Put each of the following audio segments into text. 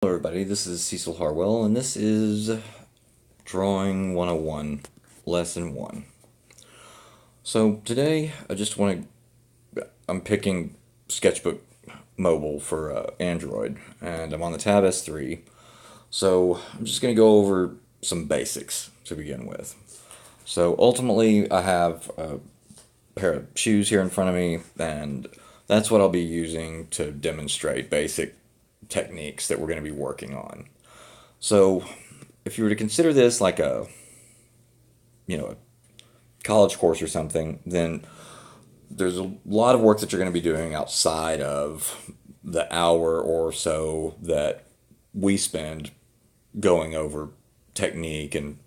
Hello everybody, this is Cecil Harwell, and this is Drawing 101, Lesson 1. So today I'm picking Sketchbook Mobile for Android, and I'm on the Tab S3. So I'm just going to go over some basics to begin with. So ultimately I have a pair of shoes here in front of me, and that's what I'll be using to demonstrate basic techniques that we're going to be working on. So, if you were to consider this like a college course or something, then there's a lot of work that you're going to be doing outside of the hour or so that we spend going over technique and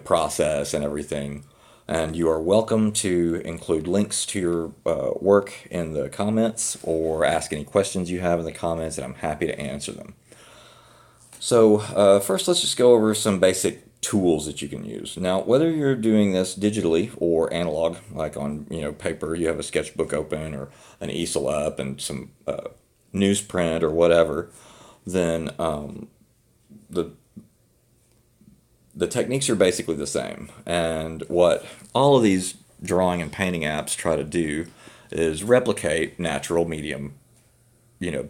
process and everything. And you are welcome to include links to your work in the comments or ask any questions you have in the comments, and I'm happy to answer them. So first, let's just go over some basic tools that you can use. Now, whether you're doing this digitally or analog, like on paper, you have a sketchbook open or an easel up and some newsprint or whatever, then the the techniques are basically the same. And what all of these drawing and painting apps try to do is replicate natural medium,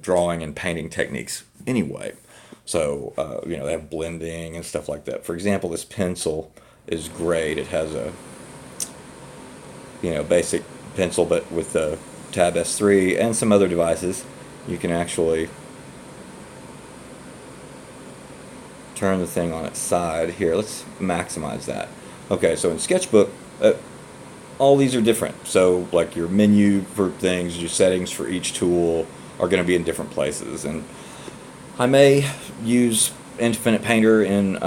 drawing and painting techniques anyway. So, they have blending and stuff like that. For example, this pencil is great. It has a, basic pencil, but with the Tab S3 and some other devices, you can actually turn the thing on its side. Here, let's maximize that. Okay, so in Sketchbook, all these are different. So, like your menu for things, your settings for each tool are going to be in different places. And I may use Infinite Painter in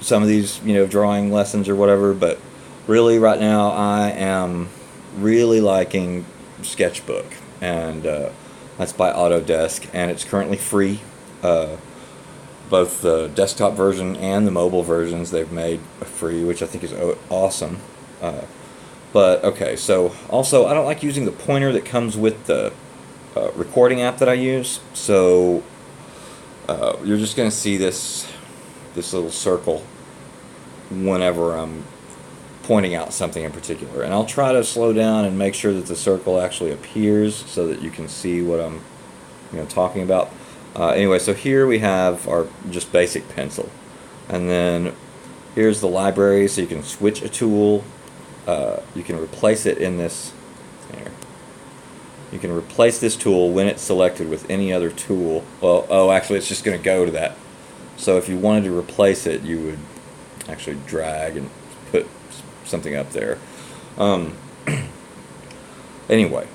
some of these, drawing lessons or whatever, but really right now I am really liking Sketchbook, and that's by Autodesk, and it's currently free. Both the desktop version and the mobile versions they've made free, which I think is awesome. But okay, so also I don't like using the pointer that comes with the recording app that I use, so you're just going to see this little circle whenever I'm pointing out something in particular. And I'll try to slow down and make sure that the circle actually appears so that you can see what I'm talking about. Anyway, so here we have our just basic pencil. And then here's the library, so you can switch a tool. You can replace it in this here. You can replace this tool when it's selected with any other tool. Well, actually, it's just going to go to that. So if you wanted to replace it, you would actually drag and put something up there. Anyway,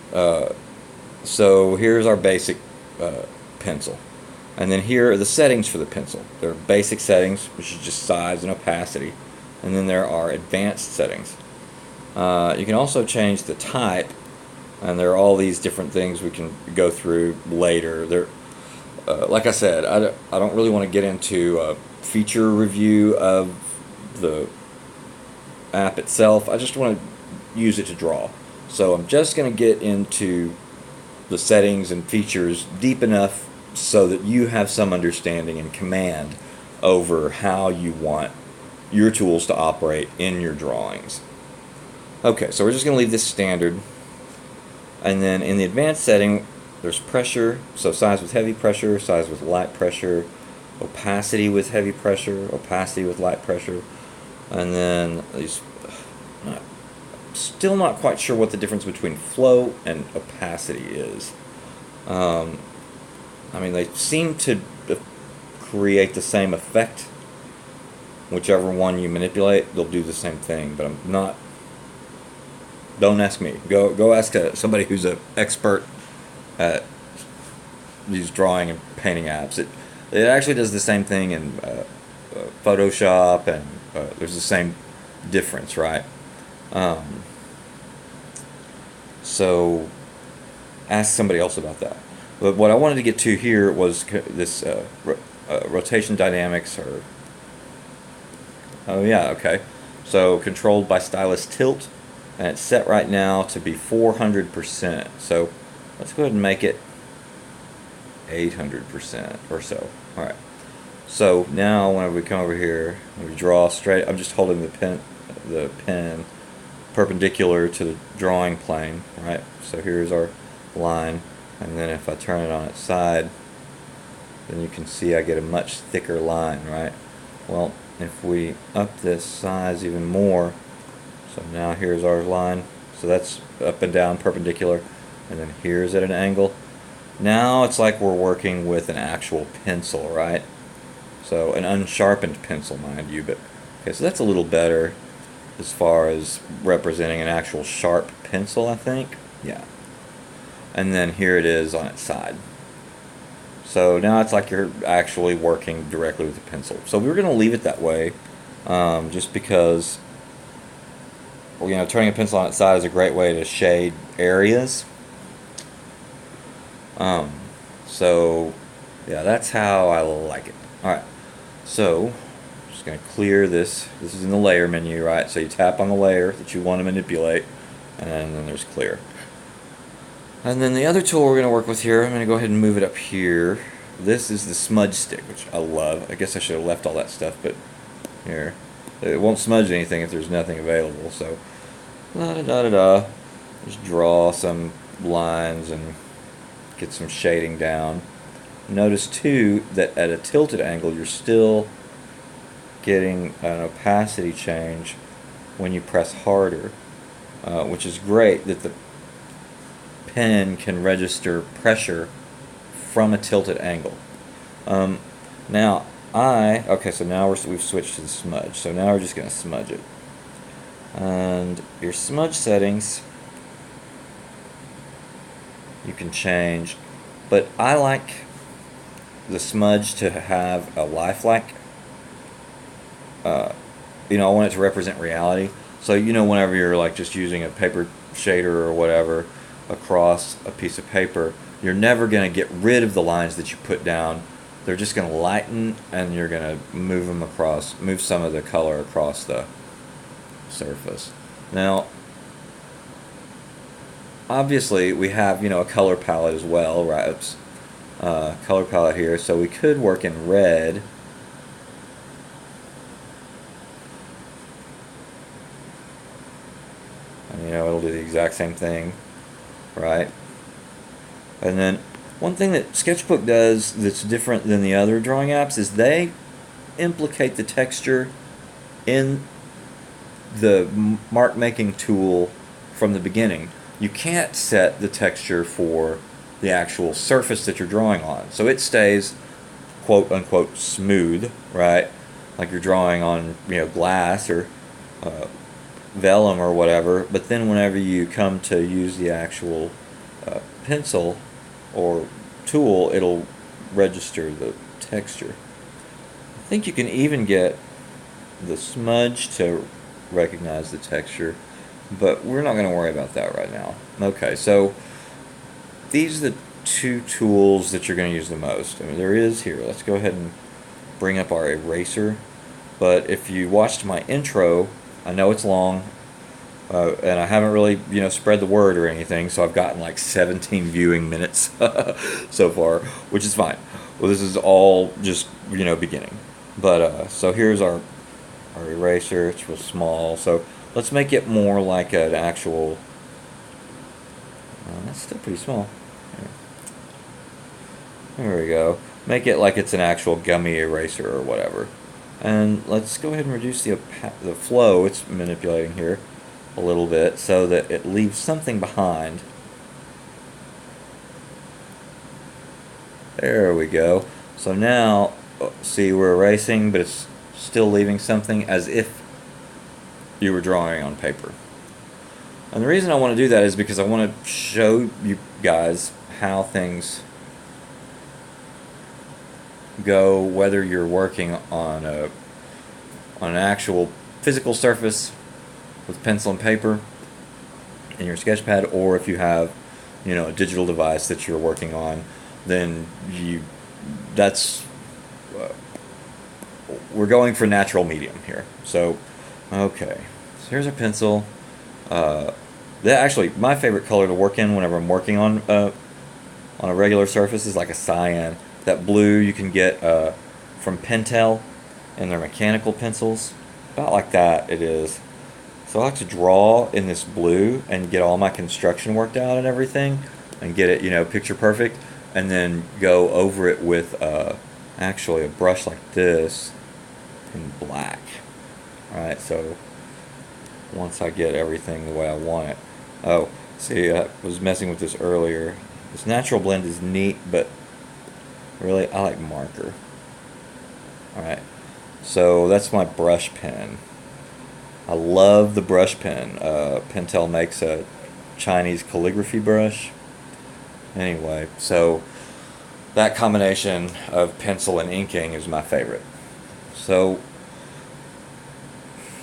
so here's our basic pencil. And then here are the settings for the pencil. There are basic settings, which is just size and opacity. And then there are advanced settings. You can also change the type, and there are all these different things we can go through later. Like I said, I don't really want to get into a feature review of the app itself. I just want to use it to draw. So I'm just going to get into the settings and features deep enough so that you have some understanding and command over how you want your tools to operate in your drawings. Okay, so we're just going to leave this standard. And then in the advanced setting, there's pressure, so size with heavy pressure, size with light pressure, opacity with heavy pressure, opacity with light pressure, and then these. Still not quite sure what the difference between flow and opacity is. I mean, they seem to create the same effect. Whichever one you manipulate, they'll do the same thing, but I'm not. Don't ask me. Go ask somebody who's an expert at these drawing and painting apps. It actually does the same thing in Photoshop, and there's the same difference, right? So ask somebody else about that. But what I wanted to get to here was this rotation dynamics, or oh yeah, okay. So controlled by stylus tilt, and it's set right now to be 400%. So let's go ahead and make it 800% or so. Alright, so now whenever we come over here, we draw straight, I'm just holding the pen perpendicular to the drawing plane, right? So here's our line, and then if I turn it on its side, then you can see I get a much thicker line, right? Well, if we up this size even more, so now here's our line, so that's up and down perpendicular, and then here's at an angle. Now it's like we're working with an actual pencil, right? So an unsharpened pencil, mind you, but okay, so that's a little better as far as representing an actual sharp pencil, I think. Yeah. And then here it is on its side. So now it's like you're actually working directly with a pencil. So we're going to leave it that way, just because, well, you know, turning a pencil on its side is a great way to shade areas. So yeah, that's how I like it. Alright, so I'm just going to clear this. This is in the layer menu, right? So you tap on the layer that you want to manipulate, and then there's clear. And then the other tool we're going to work with here, I'm going to go ahead and move it up here. This is the smudge stick, which I love. I guess I should have left all that stuff, but here. It won't smudge anything if there's nothing available, so da-da-da-da-da. Just draw some lines and get some shading down. Notice too that at a tilted angle you're still getting an opacity change when you press harder, which is great that the pen can register pressure from a tilted angle. Now okay, so now we've switched to the smudge, so now we're just going to smudge it. And your smudge settings you can change, but I like the smudge to have a lifelike. You know, I want it to represent reality. So, you know, whenever you're like just using a paper shader or whatever across a piece of paper, you're never going to get rid of the lines that you put down. They're just going to lighten, and you're going to move them across, move some of the color across the surface. Now, obviously, we have, you know, a color palette as well, right? Color palette here, so we could work in red. And, you know, it'll do the exact same thing, right? And then one thing that Sketchbook does that's different than the other drawing apps is they implicate the texture in the mark making tool from the beginning. You can't set the texture for the actual surface that you're drawing on, so it stays quote unquote smooth, right? Like you're drawing on, you know, glass or vellum or whatever. But then whenever you come to use the actual pencil or tool, it'll register the texture. I think you can even get the smudge to recognize the texture, but we're not going to worry about that right now. Okay, so these are the two tools that you're going to use the most. I mean, there is here. Let's go ahead and bring up our eraser. But if you watched my intro, I know it's long, and I haven't really, you know, spread the word or anything, so I've gotten like 17 viewing minutes so far, which is fine. Well, this is all just, you know, beginning. But so here's our eraser. It's real small, so let's make it more like an actual. That's still pretty small. There we go. Make it like it's an actual gummy eraser or whatever. And let's go ahead and reduce the flow it's manipulating here a little bit so that it leaves something behind. There we go. So now, see, we're erasing, but it's still leaving something as if you were drawing on paper. And the reason I want to do that is because I want to show you guys how things go, whether you're working on an actual physical surface with pencil and paper in your sketch pad, or if you have, you know, a digital device that you're working on, then we're going for natural medium here. So okay, so here's our pencil. Actually, my favorite color to work in whenever I'm working on a regular surface is like a cyan. That blue you can get from Pentel and their mechanical pencils. About like that it is. So I like to draw in this blue and get all my construction worked out and everything and get it, picture perfect, and then go over it with actually a brush like this in black. Alright, so once I get everything the way I want it. Oh, see, I was messing with this earlier. This natural blend is neat, but really I like marker. Alright, so that's my brush pen. I love the brush pen. Pentel makes a Chinese calligraphy brush. Anyway, so that combination of pencil and inking is my favorite. So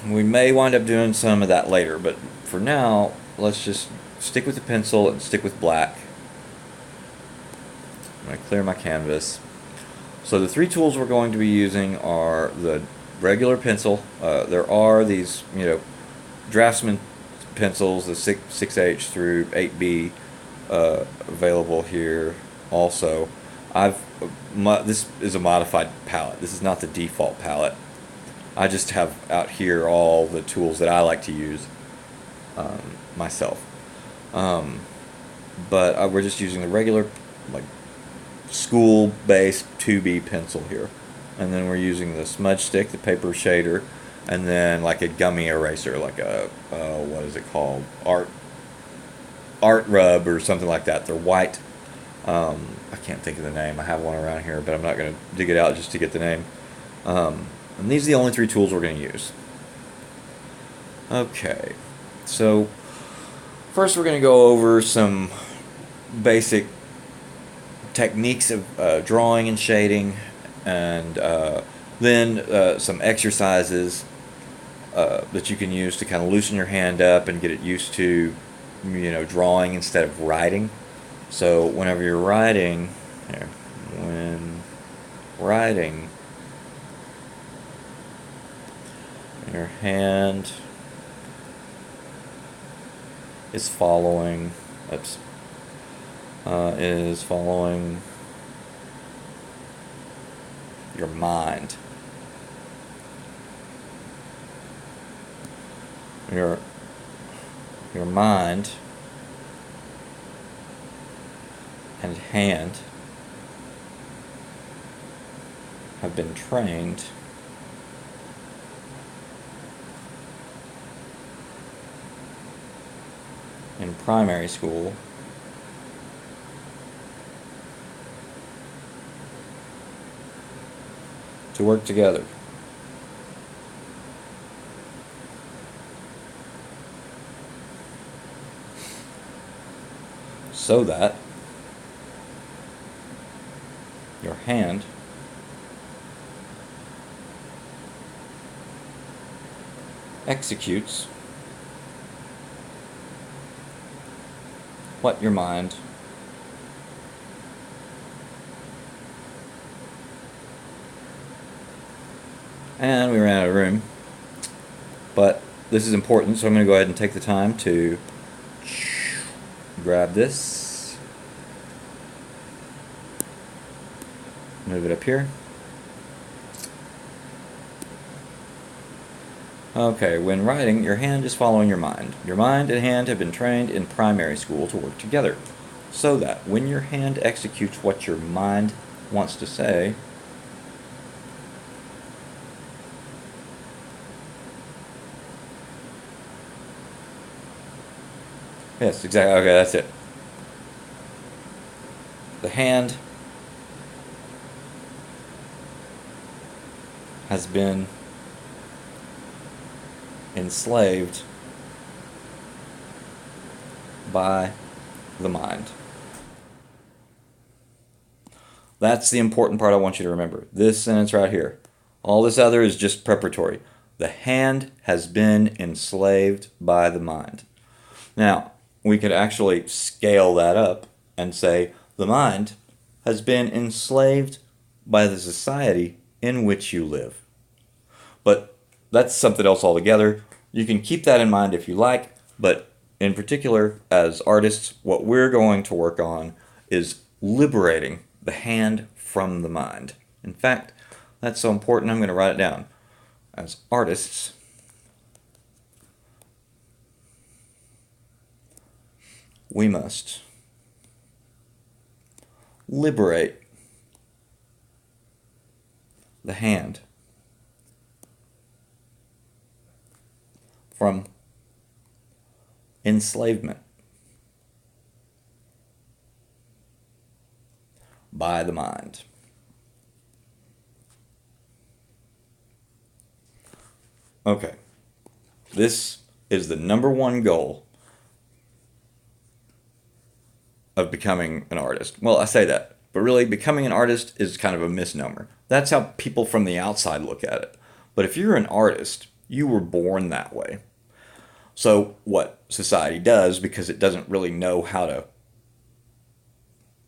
we may wind up doing some of that later, but for now, let's just stick with the pencil and stick with black. I'm going to clear my canvas. So the three tools we're going to be using are the regular pencil. There are these, Draftsman pencils, the 6H through 8B, available here also. This is a modified palette. This is not the default palette. I just have out here all the tools that I like to use myself. But we're just using the regular, like, school-based 2B pencil here. And then we're using the smudge stick, the paper shader, and then like a gummy eraser, like a, what is it called? Art rub or something like that. They're white. I can't think of the name. I have one around here, but I'm not going to dig it out just to get the name. And these are the only three tools we're going to use. Okay, so first we're going to go over some basic techniques of drawing and shading, and then some exercises that you can use to kind of loosen your hand up and get it used to, drawing instead of writing. So whenever you're writing, your hand is following, your mind. Your mind and hand have been trained in primary school to work together. So that your hand executes what your mind and we ran out of room, but this is important, so I'm going to go ahead and take the time to grab this, move it up here. Okay, when writing, your hand is following your mind. Your mind and hand have been trained in primary school to work together, so that when your hand executes what your mind wants to say, yes, exactly, okay, that's it. The hand has been enslaved by the mind. That's the important part I want you to remember. This sentence right here. All this other is just preparatory. The hand has been enslaved by the mind. Now, we could actually scale that up and say the mind has been enslaved by the society in which you live. But that's something else altogether. You can keep that in mind if you like, but in particular, as artists, what we're going to work on is liberating the hand from the mind. In fact, that's so important, I'm going to write it down. As artists, we must liberate the hand from enslavement by the mind. Okay, this is the number one goal of becoming an artist. Well, I say that, but really becoming an artist is kind of a misnomer. That's how people from the outside look at it. But if you're an artist, you were born that way. So what society does, because it doesn't really know how to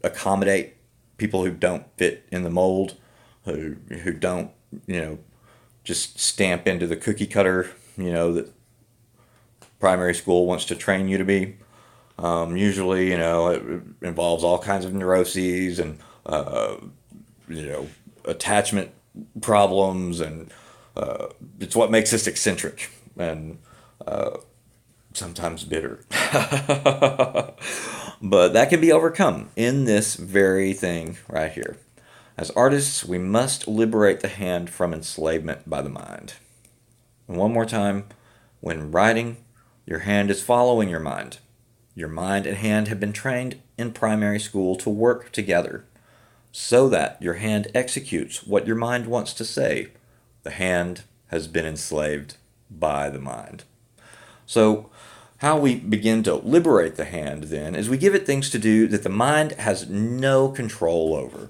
accommodate people who don't fit in the mold, who don't, just stamp into the cookie cutter, that primary school wants to train you to be. Usually, it involves all kinds of neuroses and, attachment problems, and it's what makes us eccentric and sometimes bitter. But that can be overcome in this very thing right here. As artists, we must liberate the hand from enslavement by the mind. And one more time, when writing, your hand is following your mind. Your mind and hand have been trained in primary school to work together so that your hand executes what your mind wants to say. The hand has been enslaved by the mind. So, how we begin to liberate the hand then is we give it things to do that the mind has no control over.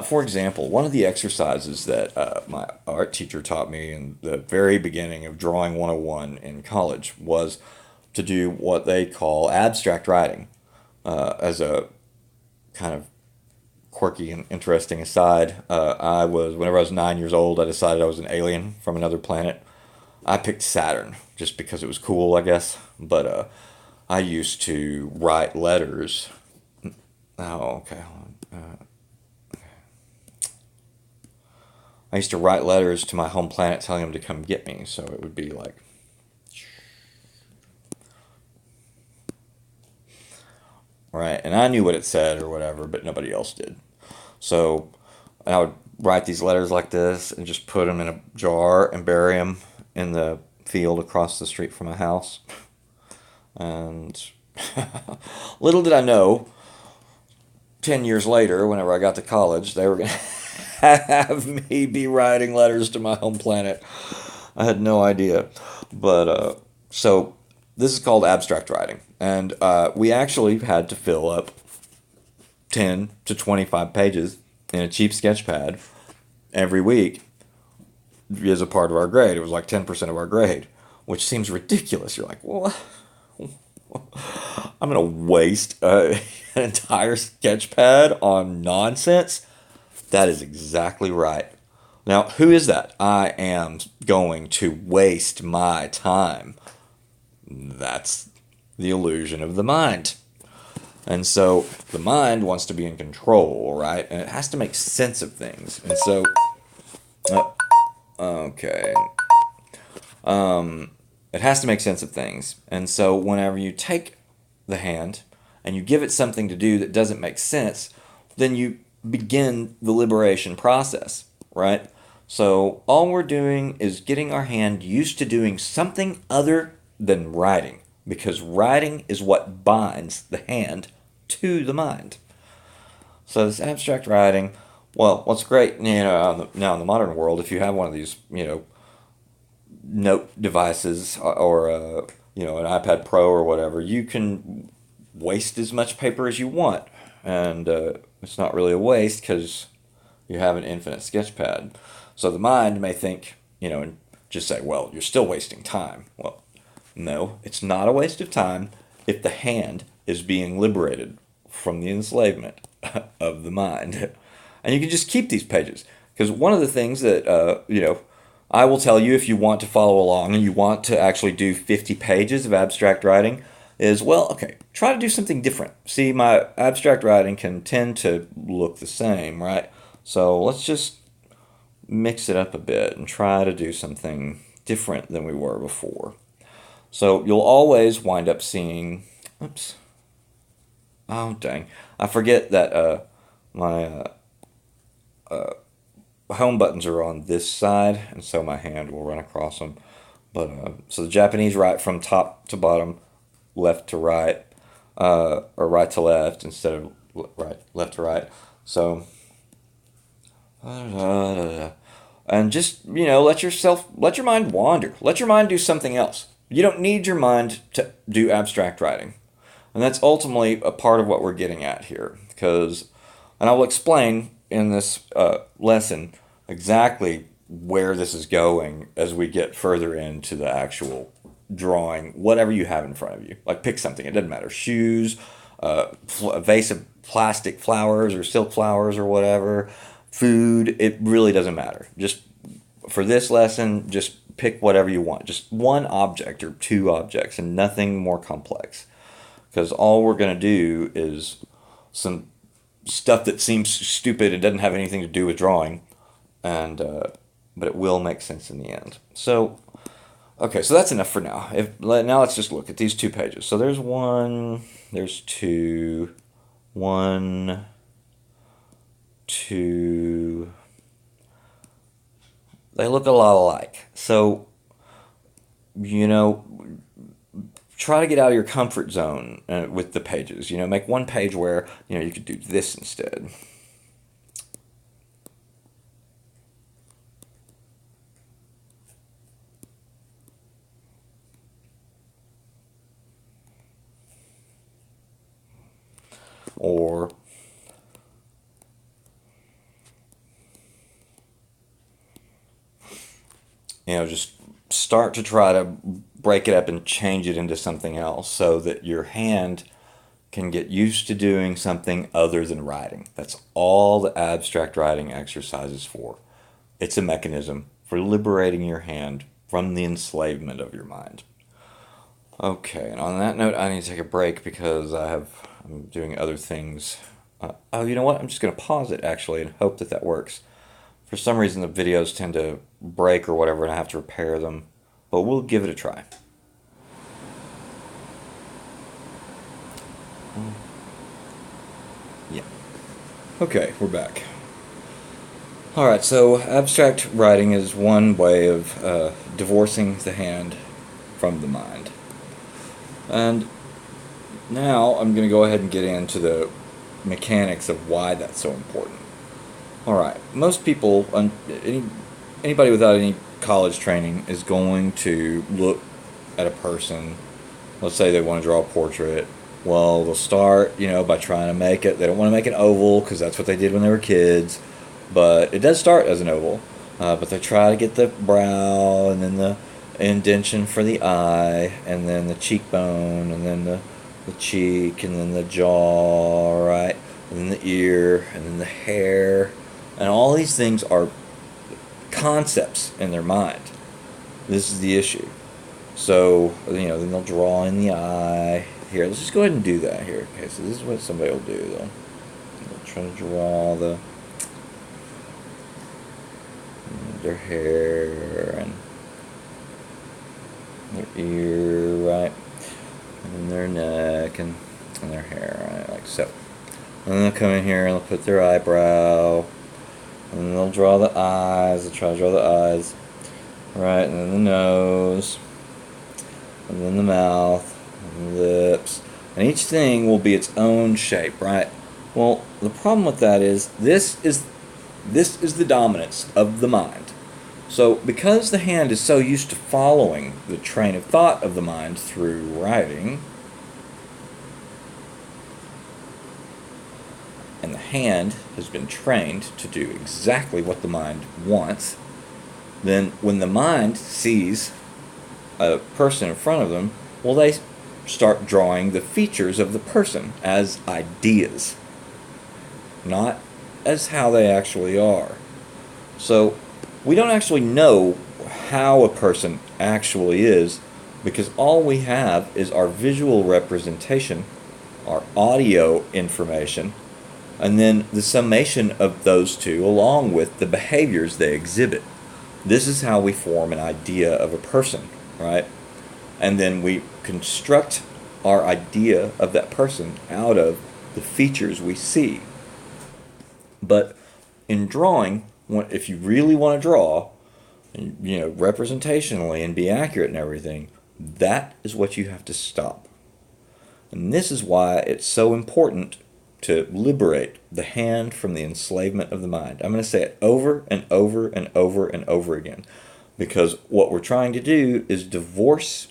For example, one of the exercises that my art teacher taught me in the very beginning of Drawing 101 in college was to do what they call abstract writing. As a kind of quirky and interesting aside, whenever I was 9 years old, I decided I was an alien from another planet. I picked Saturn just because it was cool, I guess. But I used to write letters. Oh, okay. I used to write letters to my home planet telling them to come get me. So it would be like, right, and I knew what it said or whatever, but nobody else did. So I would write these letters like this and just put them in a jar and bury them in the field across the street from my house. And little did I know, 10 years later, whenever I got to college, they were going to have me be writing letters to my home planet. I had no idea. But so this is called abstract writing. And we actually had to fill up 10 to 25 pages in a cheap sketch pad every week as a part of our grade. It was like 10% of our grade, which seems ridiculous. You're like, well, I'm going to waste an entire sketch pad on nonsense? That is exactly right. Now, who is that? I am going to waste my time. That's the illusion of the mind. And so the mind wants to be in control, right? And it has to make sense of things. And so, okay. It has to make sense of things. And so whenever you take the hand and you give it something to do that doesn't make sense, then you begin the liberation process, right? So all we're doing is getting our hand used to doing something other than writing, because writing is what binds the hand to the mind. So this abstract writing, well, what's great, now in the modern world, if you have one of these, note devices or an iPad Pro or whatever, you can waste as much paper as you want, and it's not really a waste because you have an infinite sketch pad. So the mind may think, and just say, well, you're still wasting time. Well, no, it's not a waste of time if the hand is being liberated from the enslavement of the mind. And you can just keep these pages. Because one of the things that, I will tell you if you want to follow along and you want to actually do 50 pages of abstract writing is, try to do something different. See, my abstract writing can tend to look the same, right? So let's just mix it up a bit and try to do something different than we were before. So you'll always wind up seeing, oops, oh dang, I forget that my home buttons are on this side, and so my hand will run across them. But so the Japanese write from top to bottom, left to right, or right to left instead of left to right. So, and just let your mind wander. Let your mind do something else. You don't need your mind to do abstract writing, and that's ultimately a part of what we're getting at here. And I will explain in this lesson exactly where this is going as we get further into the actual drawing, whatever you have in front of you. Like pick something, it doesn't matter. Shoes, a vase of plastic flowers or silk flowers or whatever, food, it really doesn't matter. Just for this lesson, just pick whatever you want. Just one object or two objects and nothing more complex. Because all we're going to do is some stuff that seems stupid and doesn't have anything to do with drawing, and but it will make sense in the end. So, okay, so that's enough for now. Now let's just look at these 2 pages. So there's one, there's two, one, two. They look a lot alike. So, try to get out of your comfort zone with the pages. Make one page where, you could do this instead. Or just start to try to break it up and change it into something else so that your hand can get used to doing something other than writing. That's all the abstract writing exercise is for. It's a mechanism for liberating your hand from the enslavement of your mind. Okay, and on that note, I need to take a break because I'm doing other things. Oh, you know what? I'm just going to pause it actually and hope that works. For some reason, the videos tend to break or whatever, and I have to repair them. But we'll give it a try. Yeah. Okay, we're back. Alright, so abstract writing is one way of divorcing the hand from the mind. And now I'm going to go ahead and get into the mechanics of why that's so important. Alright, most people, anybody without any college training is going to look at a person. Let's say they want to draw a portrait. Well, they'll start, by trying to make it. They don't want to make an oval because that's what they did when they were kids. But it does start as an oval. But they try to get the brow and then the indentation for the eye and then the cheekbone and then the cheek and then the jaw, right? And then the ear and then the hair. And all these things are concepts in their mind. This is the issue. So, then they'll draw in the eye. Here, let's just go ahead and do that here. Okay, so this is what somebody will do, though. They'll try to draw their hair and their ear, right? And their neck and their hair, right? Like so. And then they'll come in here and they'll put their eyebrow. And then they'll draw the eyes. They'll try to draw the eyes. Right, and then the nose. And then the mouth. And the lips. And each thing will be its own shape, right? Well, the problem with that is this is the dominance of the mind. So because the hand is so used to following the train of thought of the mind through writing, and the hand has been trained to do exactly what the mind wants, then when the mind sees a person in front of them, well, they start drawing the features of the person as ideas, not as how they actually are. So we don't actually know how a person actually is because all we have is our visual representation, our audio information, and then the summation of those two along with the behaviors they exhibit. This is how we form an idea of a person, right? And then we construct our idea of that person out of the features we see. But in drawing, if you really want to draw, representationally and be accurate and everything, that is what you have to stop. And this is why it's so important to liberate the hand from the enslavement of the mind. I'm going to say it over and over and over and over again, because what we're trying to do is divorce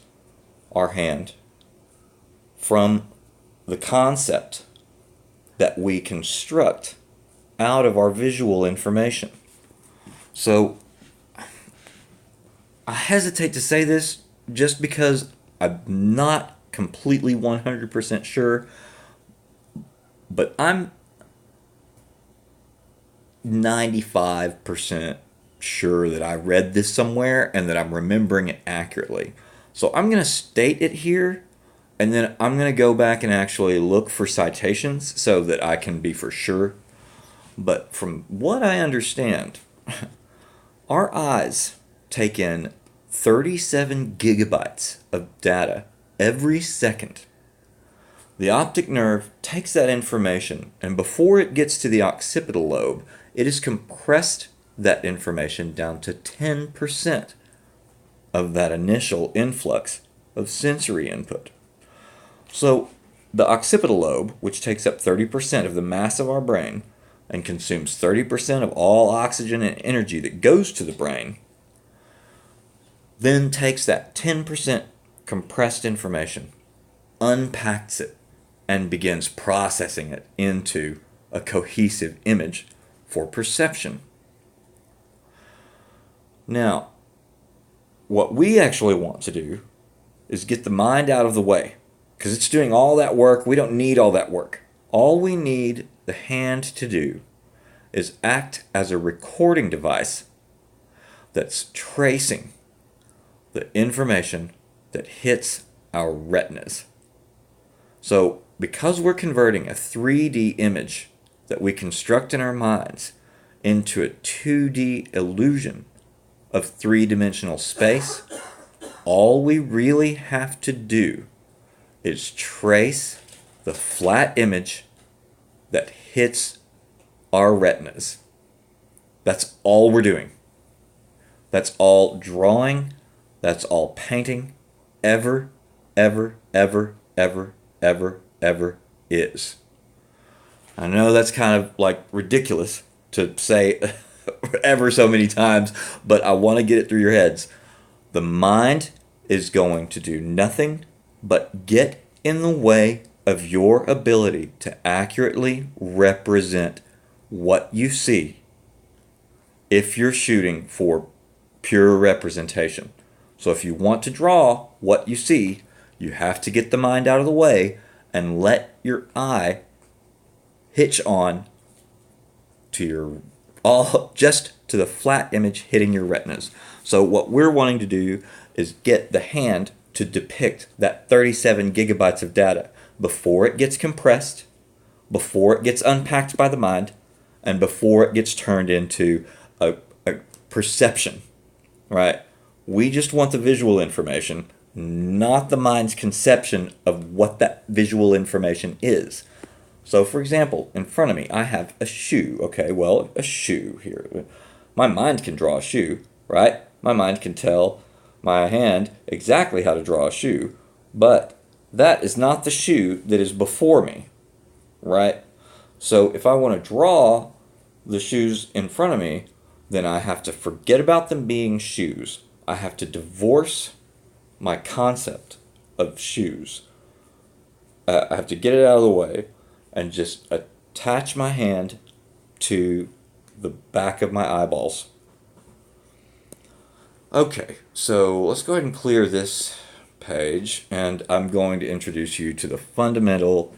our hand from the concept that we construct out of our visual information. So I hesitate to say this just because I'm not completely 100% sure, but I'm 95% sure that I read this somewhere and that I'm remembering it accurately. So I'm going to state it here, and then I'm going to go back and actually look for citations so that I can be for sure. But from what I understand, our eyes take in 37 gigabytes of data every second. The optic nerve takes that information, and before it gets to the occipital lobe, it has compressed that information down to 10% of that initial influx of sensory input. So the occipital lobe, which takes up 30% of the mass of our brain and consumes 30% of all oxygen and energy that goes to the brain, then takes that 10% compressed information, unpacks it, and begins processing it into a cohesive image for perception. Now, what we actually want to do is get the mind out of the way, because it's doing all that work. We don't need all that work. All we need the hand to do is act as a recording device that's tracing the information that hits our retinas. So because we're converting a 3D image that we construct in our minds into a 2D illusion of three-dimensional space, all we really have to do is trace the flat image that hits our retinas. That's all we're doing. That's all drawing. That's all painting ever is. I know that's kind of like ridiculous to say ever so many times, but I want to get it through your heads. The mind is going to do nothing but get in the way of your ability to accurately represent what you see if you're shooting for pure representation. So if you want to draw what you see, you have to get the mind out of the way and let your eye hitch on to just to the flat image hitting your retinas. So what we're wanting to do is get the hand to depict that 37 gigabytes of data before it gets compressed, before it gets unpacked by the mind, and before it gets turned into a perception, right? We just want the visual information, not the mind's conception of what that visual information is. So, for example, in front of me, I have a shoe. Okay, well, a shoe here. My mind can draw a shoe, right? My mind can tell my hand exactly how to draw a shoe, but that is not the shoe that is before me, right? So if I want to draw the shoes in front of me, then I have to forget about them being shoes. I have to divorce my concept of shoes. I have to get it out of the way and just attach my hand to the back of my eyeballs. Okay, so let's go ahead and clear this page, and I'm going to introduce you to the fundamental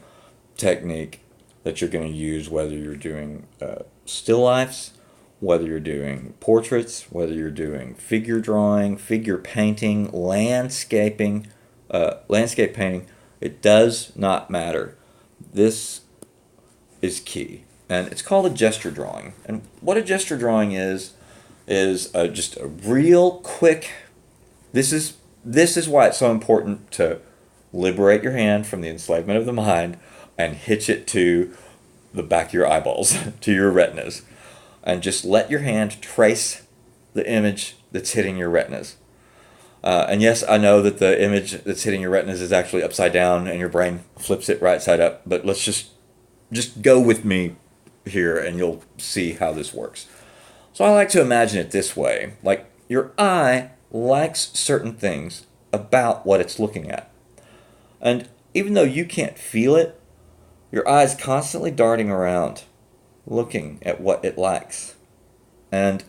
technique that you're going to use whether you're doing still lifes, whether you're doing portraits, whether you're doing figure drawing, figure painting, landscape painting. It does not matter. This is key. and it's called a gesture drawing. And what a gesture drawing is just a real quick. This is why it's so important to liberate your hand from the enslavement of the mind and hitch it to the back of your eyeballs, to your retinas, and just let your hand trace the image that's hitting your retinas. And yes, I know that the image that's hitting your retinas is actually upside down and your brain flips it right side up, but let's just go with me here and you'll see how this works. So I like to imagine it this way, like your eye likes certain things about what it's looking at. And even though you can't feel it, your eye's constantly darting around, looking at what it likes. And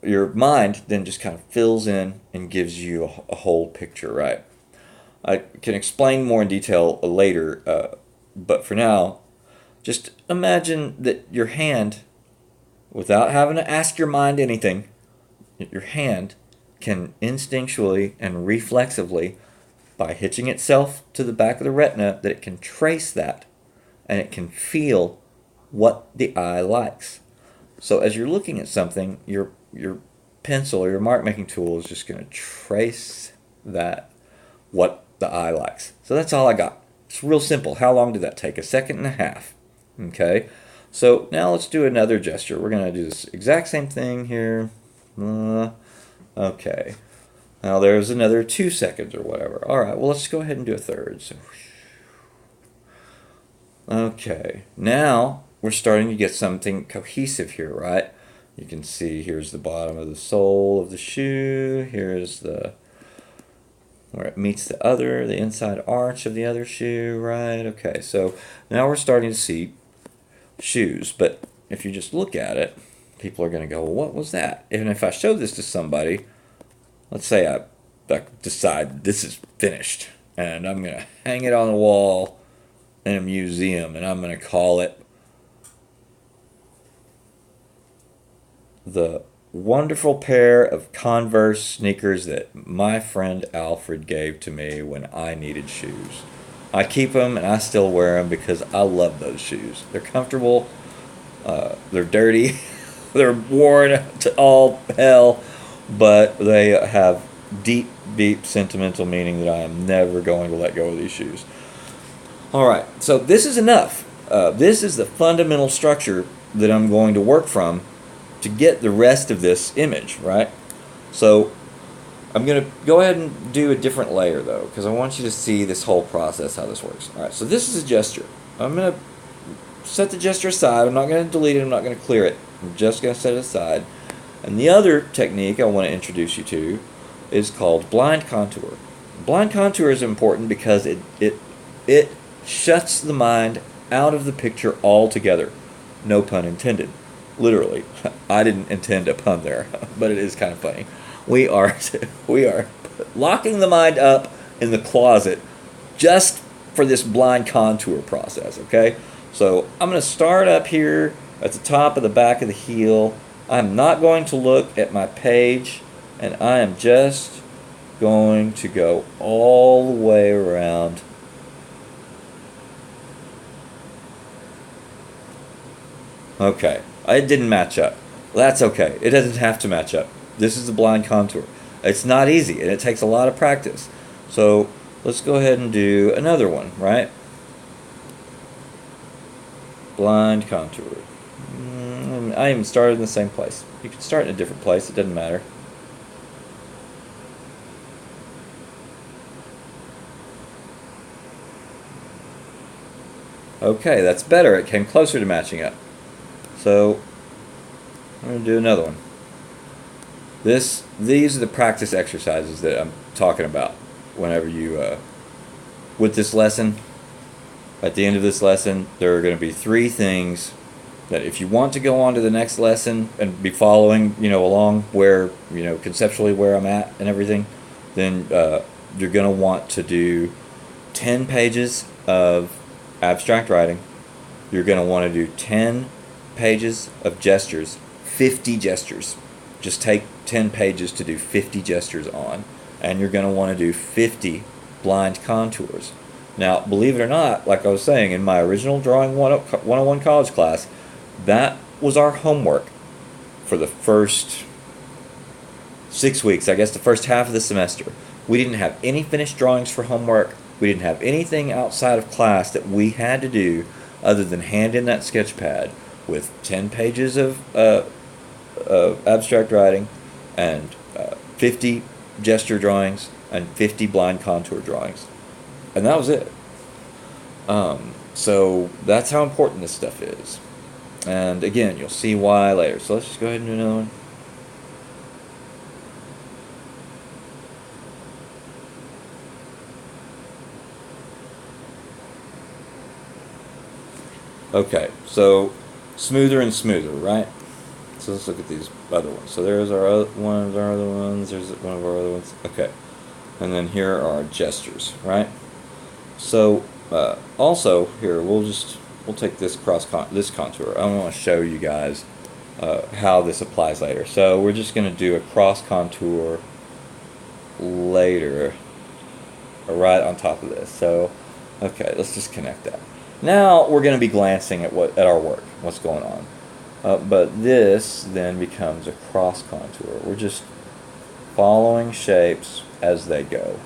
your mind then just kind of fills in and gives you a whole picture, right? I can explain more in detail later, but for now, just imagine that your hand, without having to ask your mind anything, your hand can instinctually and reflexively, by hitching itself to the back of the retina, that it can trace that and it can feel what the eye likes. So as you're looking at something, your pencil or your mark making tool is just going to trace that, what the eye likes. So that's all I got. It's real simple. How long did that take? 1.5 seconds. Okay. So now let's do another gesture. We're going to do this exact same thing here. Okay. Now there's another 2 seconds or whatever. All right. Well, let's go ahead and do a third. So, okay. Now we're starting to get something cohesive here, right? You can see here's the bottom of the sole of the shoe. Here's the where it meets the inside arch of the other shoe, right? Okay, so now we're starting to see shoes. But if you just look at it, people are going to go, well, what was that? And if I show this to somebody, let's say I decide this is finished, and I'm going to hang it on the wall in a museum, and I'm going to call it the wonderful pair of Converse sneakers that my friend Alfred gave to me when I needed shoes. I keep them and I still wear them because I love those shoes. They're comfortable, they're dirty, they're worn to all hell, but they have deep, deep sentimental meaning that I am never going to let go of these shoes. Alright, so this is enough. This is the fundamental structure that I'm going to work from to get the rest of this image, right? So I'm going to go ahead and do a different layer though, because I want you to see this whole process, how this works. Alright, so this is a gesture. I'm going to set the gesture aside. I'm not going to delete it. I'm not going to clear it. I'm just going to set it aside. And the other technique I want to introduce you to is called blind contour. Blind contour is important because it shuts the mind out of the picture altogether. No pun intended. Literally. I didn't intend a pun there, but it is kind of funny. We are locking the mind up in the closet just for this blind contour process, okay? So I'm going to start up here at the top of the back of the heel. I'm not going to look at my page, and I am just going to go all the way around. Okay, it didn't match up. That's okay. It doesn't have to match up. This is the blind contour. It's not easy, and it takes a lot of practice. So let's go ahead and do another one, right? Blind contour. I even started in the same place. You can start in a different place. It doesn't matter. Okay, that's better. It came closer to matching up. So I'm going to do another one. These are the practice exercises that I'm talking about whenever you, with this lesson. At the end of this lesson, there are going to be 3 things that if you want to go on to the next lesson and be following, along where, conceptually where I'm at and everything, then you're going to want to do 10 pages of abstract writing. You're going to want to do 10 pages of gestures, 50 gestures. Just take 10 pages to do 50 gestures on. And you're going to want to do 50 blind contours. Now, believe it or not, like I was saying, in my original Drawing 101 college class, that was our homework for the first 6 weeks, I guess the first half of the semester. We didn't have any finished drawings for homework. We didn't have anything outside of class that we had to do other than hand in that sketch pad with 10 pages of abstract writing and 50 gesture drawings and 50 blind contour drawings. And that was it. So that's how important this stuff is. And again, you'll see why later. So let's just go ahead and do another one. Okay, so smoother and smoother, right? So let's look at these other ones. So there's one of our other ones. There's one of our other ones. Okay, and then here are our gestures, right? So also here we'll take this this contour. I want to show you guys how this applies later. So we're just going to do a cross contour later, right on top of this. So okay, let's just connect that. Now we're going to be glancing at our work, what's going on. But this then becomes a cross contour. We're just following shapes as they go.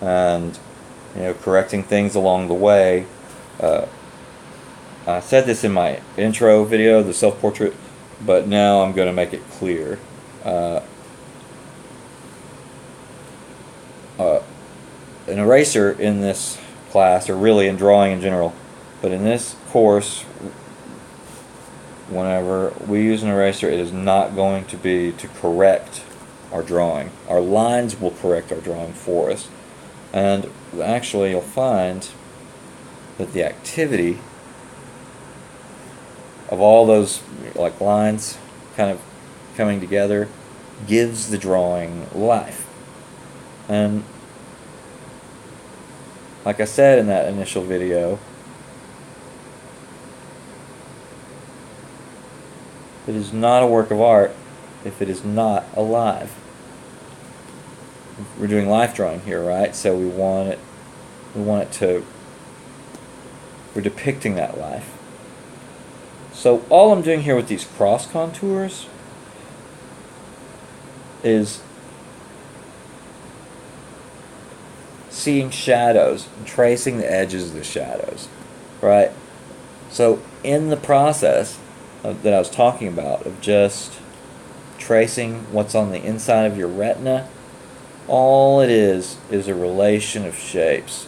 And correcting things along the way. I said this in my intro video, the self-portrait, but now I'm going to make it clear. An eraser in this class, or really in drawing in general, but in this course, whenever we use an eraser, it is not going to be to correct our drawing. Our lines will correct our drawing for us. And actually you'll find that the activity of all those like lines kind of coming together gives the drawing life. And like I said in that initial video, it is not a work of art if it is not alive. We're doing life drawing here, right? So we want it to, we're depicting that life. So all I'm doing here with these cross contours is seeing shadows and tracing the edges of the shadows, right? So in the process that I was talking about of just tracing what's on the inside of your retina, all it is a relation of shapes.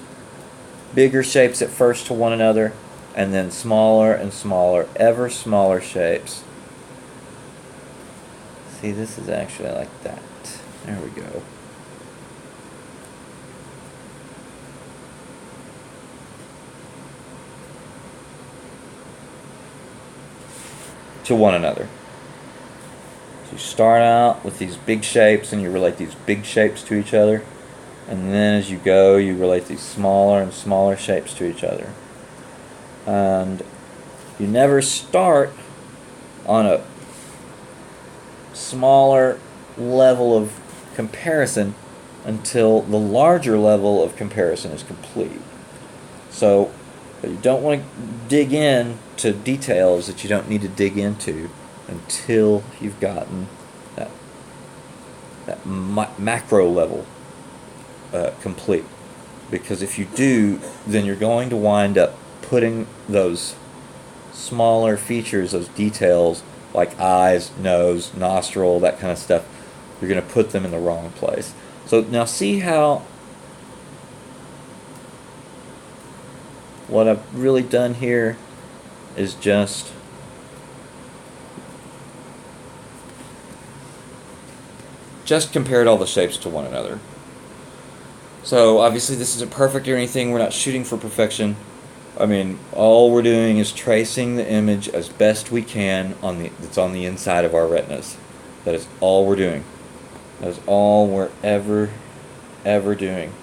Bigger shapes at first to one another, and then smaller and smaller, ever smaller shapes. See, this is actually like that. There we go. To one another. So you start out with these big shapes and you relate these big shapes to each other, and then as you go you relate these smaller and smaller shapes to each other. And you never start on a smaller level of comparison until the larger level of comparison is complete. So you don't want to dig in to details that you don't need to dig into until you've gotten that macro level complete. Because if you do, then you're going to wind up putting those smaller features, those details like eyes, nose, nostril, that kind of stuff, you're going to put them in the wrong place. So now see how what I've really done here is just compared all the shapes to one another. So obviously this isn't perfect or anything, we're not shooting for perfection. I mean, all we're doing is tracing the image as best we can that's on the inside of our retinas. That is all we're doing. That is all we're ever doing.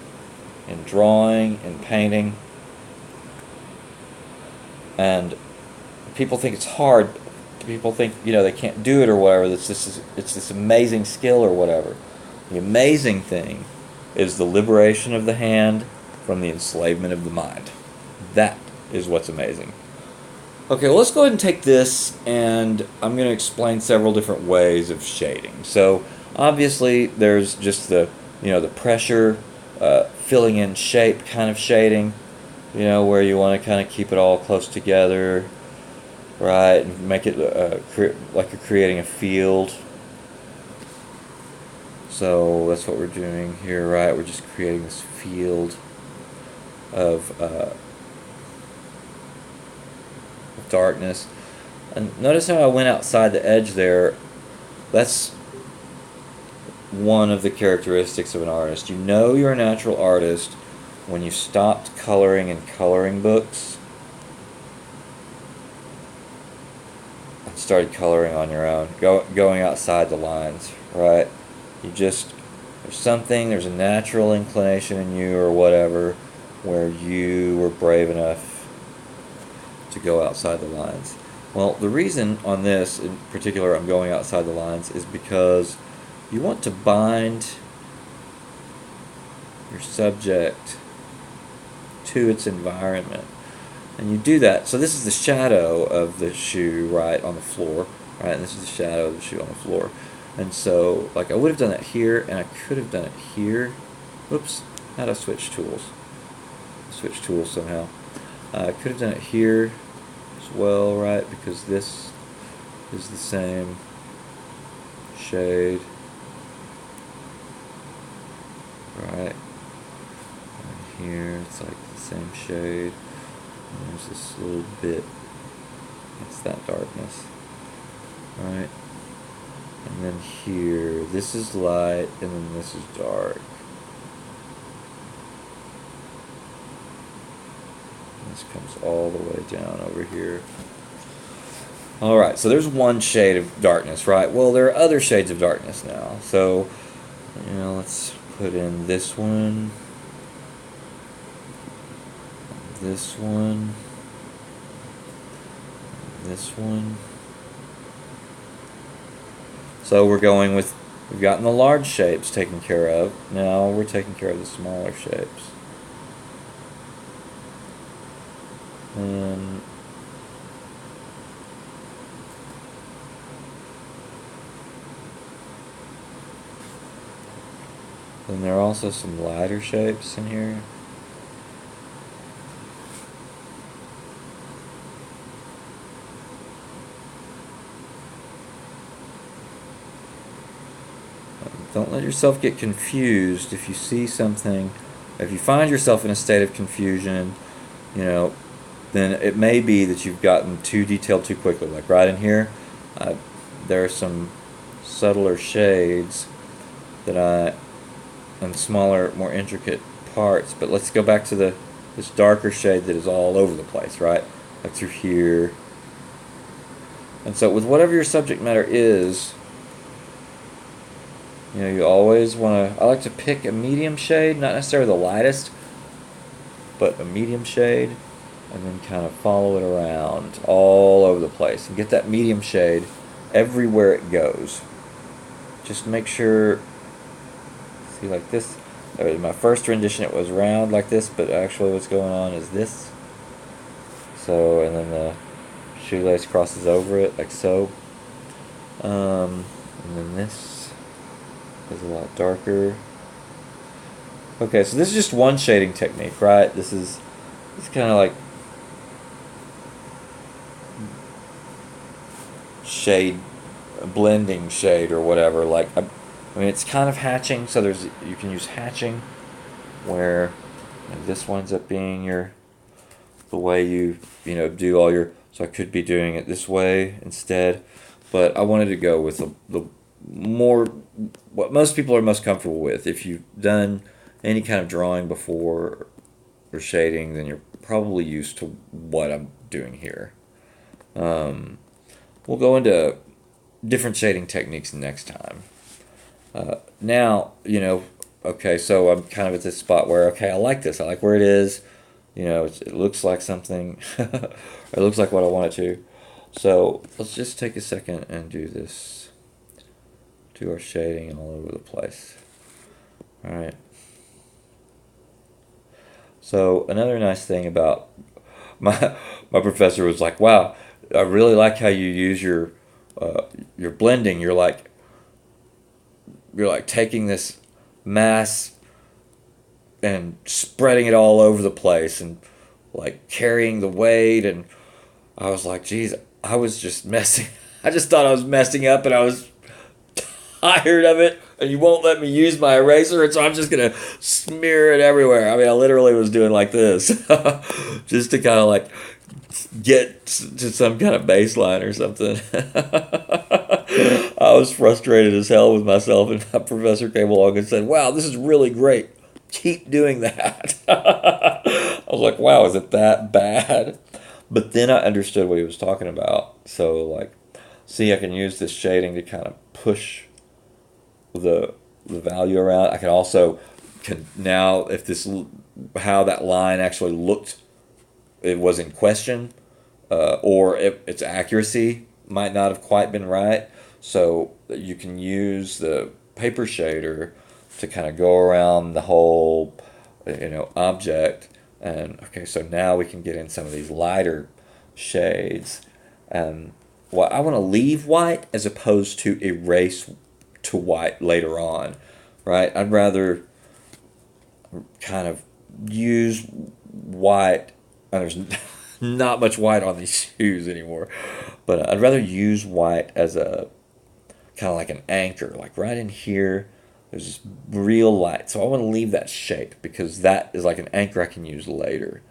In drawing, in painting. And people think it's hard. people think, they can't do it or whatever. It's this amazing skill or whatever. The amazing thing is the liberation of the hand from the enslavement of the mind. That is what's amazing. Okay, well, let's go ahead and take this, and I'm going to explain several different ways of shading. So, obviously, there's just the pressure, filling in shape kind of shading, where you want to kind of keep it all close together, right, and make it like you're creating a field. So that's what we're doing here, right? We're just creating this field of darkness. And notice how I went outside the edge there. That's one of the characteristics of an artist. You know you're a natural artist when you stopped coloring in coloring books and started coloring on your own, going outside the lines, right? There's a natural inclination in you or whatever where you were brave enough to go outside the lines. Well, the reason on this in particular I'm going outside the lines is because you want to bind your subject to its environment. And you do that. So this is the shadow of the shoe, right, on the floor, right? And this is the shadow of the shoe on the floor. And so, like, I would have done it here, and I could have done it here. Oops, how do I switch tools? Switch tools somehow. I could have done it here as well, right? Because this is the same shade, right? And here, it's like the same shade. And there's this little bit. That's that darkness, right? And then here, this is light, and then this is dark. This comes all the way down over here. Alright, so there's one shade of darkness, right? Well, there are other shades of darkness now. So, let's put in this one. This one. This one. So we've gotten the large shapes taken care of. Now we're taking care of the smaller shapes. And then there are also some lighter shapes in here. Don't let yourself get confused if you see something. If you find yourself in a state of confusion, then it may be that you've gotten too detailed too quickly. Like right in here, there are some subtler shades and smaller, more intricate parts. But let's go back to this darker shade that is all over the place, right? Like through here. And so with whatever your subject matter is, you always want to, I like to pick a medium shade, not necessarily the lightest, but a medium shade, and then kind of follow it around all over the place. And get that medium shade everywhere it goes. Just make sure, see like this, in my first rendition it was round like this, but actually what's going on is this. So, and then the shoelace crosses over it, like so. And then this is a lot darker. Okay, so this is just one shading technique, right? It's kind of like blending shade or whatever. Like, it's kind of hatching, so you can use hatching where this winds up being the way you do all your, so I could be doing it this way instead, but I wanted to go with the more, what most people are most comfortable with. If you've done any kind of drawing before or shading, then you're probably used to what I'm doing here. We'll go into different shading techniques next time. Now, okay, so I'm kind of at this spot where, okay, I like this. I like where it is. It looks like something. It looks like what I want it to. So let's just take a second and do this. Do our shading all over the place. All right. So another nice thing about my professor was like, "Wow, I really like how you use your blending. You're like taking this mass and spreading it all over the place and like carrying the weight." And I was like, "Geez, I was just messing. I just thought I was messing up, and I was tired of it, and you won't let me use my eraser, and so I'm just gonna smear it everywhere." I mean, I literally was doing like this, just to kind of like get to some kind of baseline or something. I was frustrated as hell with myself, and my professor came along and said, "Wow, this is really great. Keep doing that." I was like, "Wow, is it that bad?" But then I understood what he was talking about. So, like, see, I can use this shading to kind of push the the value around. I can also can now if this how that line actually looked, it was in question, or if its accuracy might not have quite been right. So you can use the paper shader to kind of go around the whole, object. And okay, so now we can get in some of these lighter shades. And well, I want to leave white as opposed to erase to white later on, right? I'd rather kind of use white. And there's not much white on these shoes anymore, but I'd rather use white as a kind of like an anchor, like right in here. There's just real light, so I want to leave that shape because that is like an anchor I can use later.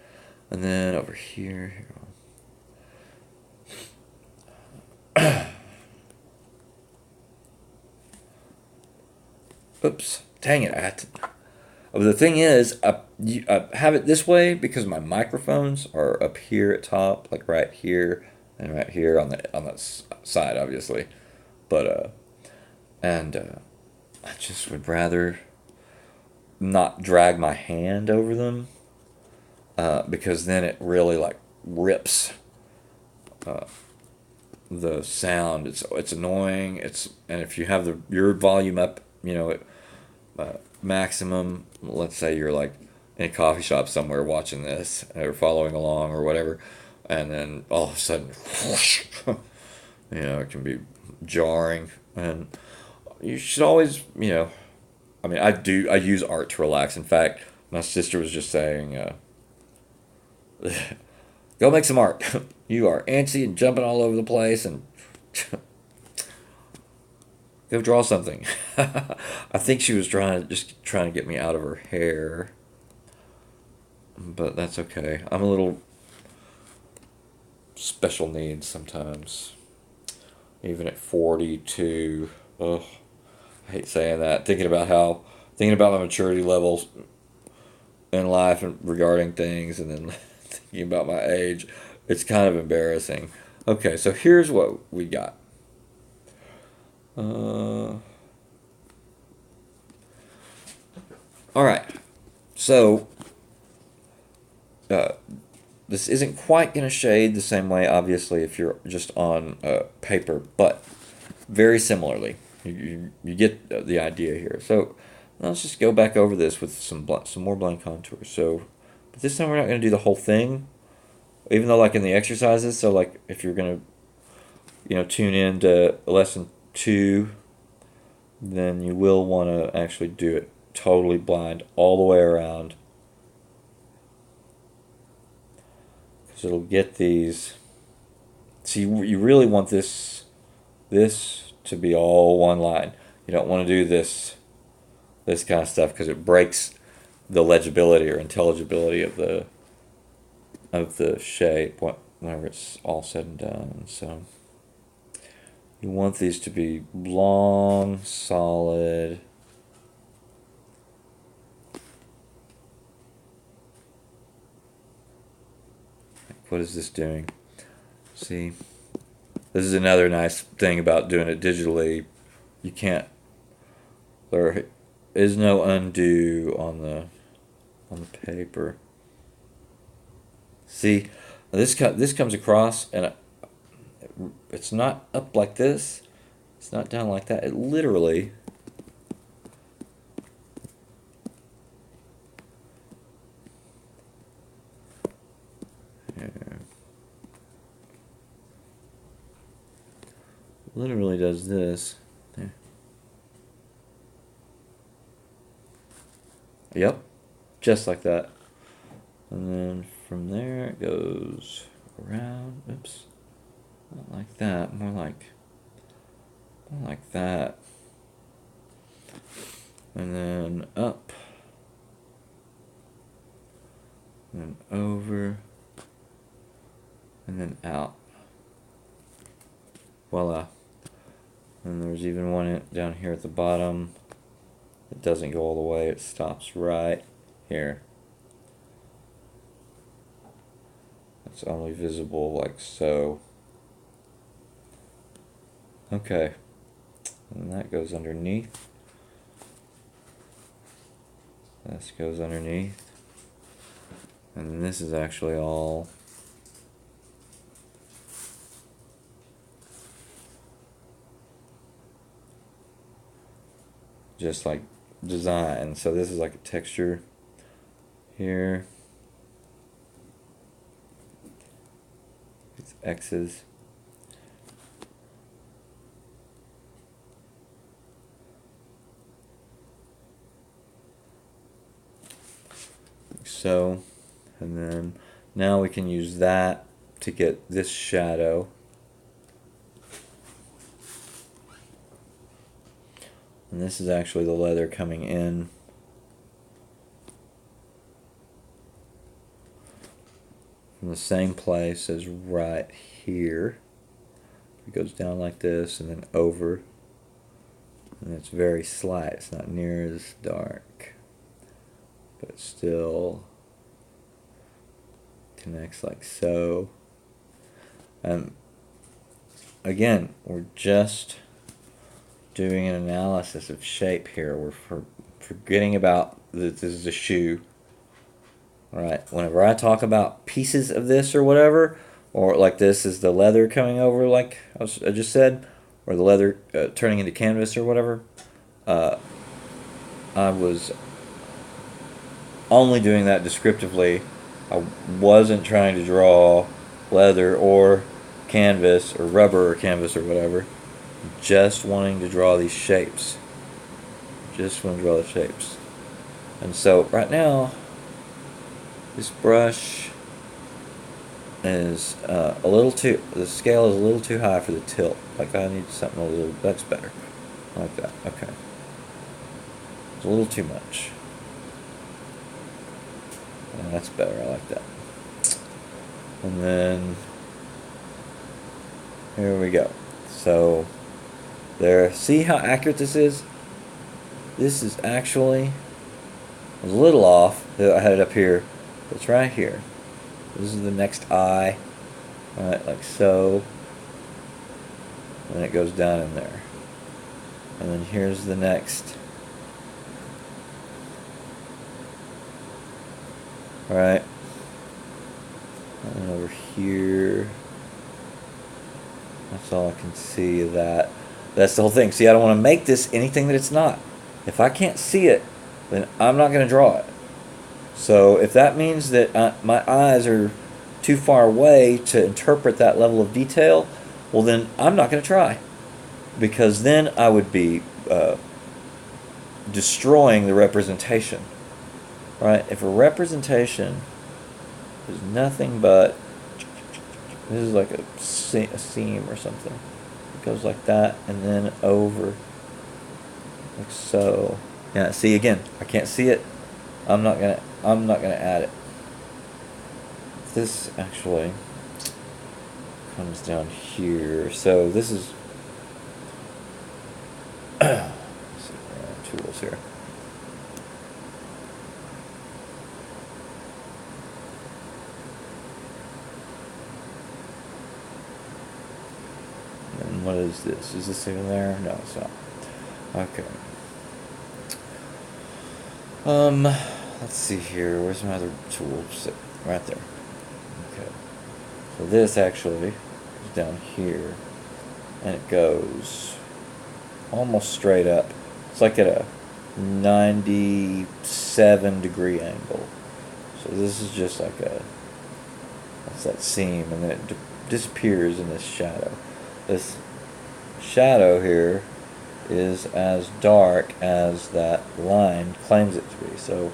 And then over here, oops, dang it! But the thing is, I have it this way because my microphones are up here at top, like right here and right here on the side, obviously. But I just would rather not drag my hand over them, because then it really like rips the sound. It's annoying. And if you have your volume up, maximum. Let's say you're like in a coffee shop somewhere watching this or following along or whatever, and then all of a sudden, it can be jarring. And you should always, I mean, I use art to relax. In fact, my sister was just saying, go make some art. You are antsy and jumping all over the place, and go draw something. I think she was trying to get me out of her hair, but that's okay. I'm a little special needs sometimes, even at 42. Ugh, I hate saying that. Thinking about my maturity levels in life and regarding things, and then thinking about my age, it's kind of embarrassing. Okay, so here's what we got. All right, so uh, this isn't quite going to shade the same way, obviously, if you're just on paper, but very similarly. You get the idea here. So let's just go back over this with some more blank contours. So, but this time we're not going to do the whole thing, even though like in the exercises. So like if you're going to, tune in to lesson 2, then you will want to actually do it totally blind all the way around, because it'll get these. See, you really want this to be all one line. You don't want to do this kind of stuff because it breaks the legibility or intelligibility of the shape whenever it's all said and done. So you want these to be long, solid. What is this doing? See, this is another nice thing about doing it digitally. You can't. There is no undo on the paper. See, this comes across, and it's not up like this. It's not down like that. It literally literally does this. There. Yep, just like that. And then from there it goes around. Oops, not like that. More like that. And then up. And then over. And then out. Voila. And there's even one down here at the bottom. It doesn't go all the way. It stops right here. It's only visible like so. Okay. And that goes underneath. This goes underneath. And then this is actually all just like design. So this is like a texture here. It's X's. Like so. And then now we can use that to get this shadow. And this is actually the leather coming in. From the same place as right here. It goes down like this and then over. And it's very slight. It's not near as dark. But it still connects like so. Again, we're just doing an analysis of shape here. We're forgetting about that this is a shoe. Right. Whenever I talk about pieces of this or whatever, or like this is the leather coming over, like I just said, or the leather turning into canvas or whatever, I was only doing that descriptively. I wasn't trying to draw leather or canvas or rubber or canvas or whatever. Just wanting to draw these shapes. Just want to draw the shapes. And so right now, this brush is a little too, the scale is a little too high for the tilt. Like I need something a little, that's better. Like that, okay. It's a little too much. That's better, I like that. And then, here we go. So, there, see how accurate this is? This is actually, I was a little off, I had it up here. It's right here. This is the next eye. Alright, like so. And it goes down in there. And then here's the next. Alright. And then over here. That's all I can see of that. That's the whole thing. See, I don't want to make this anything that it's not. If I can't see it, then I'm not going to draw it. So if that means that my eyes are too far away to interpret that level of detail, well then I'm not going to try. Because then I would be destroying the representation. Right? If a representation is nothing but, this is like a seam or something. It goes like that and then over. Like so. Yeah, see again, I can't see it. I'm not gonna add it. This actually comes down here. So this is let's see, tools here. And what is this? Is this even there? No, it's not. Okay. Let's see here. Where's my other tools? Right there. Okay. So this actually is down here, and it goes almost straight up. It's like at a 97-degree angle. So this is just like that's that seam, and then it disappears in this shadow. This shadow here is as dark as that line claims it to be. So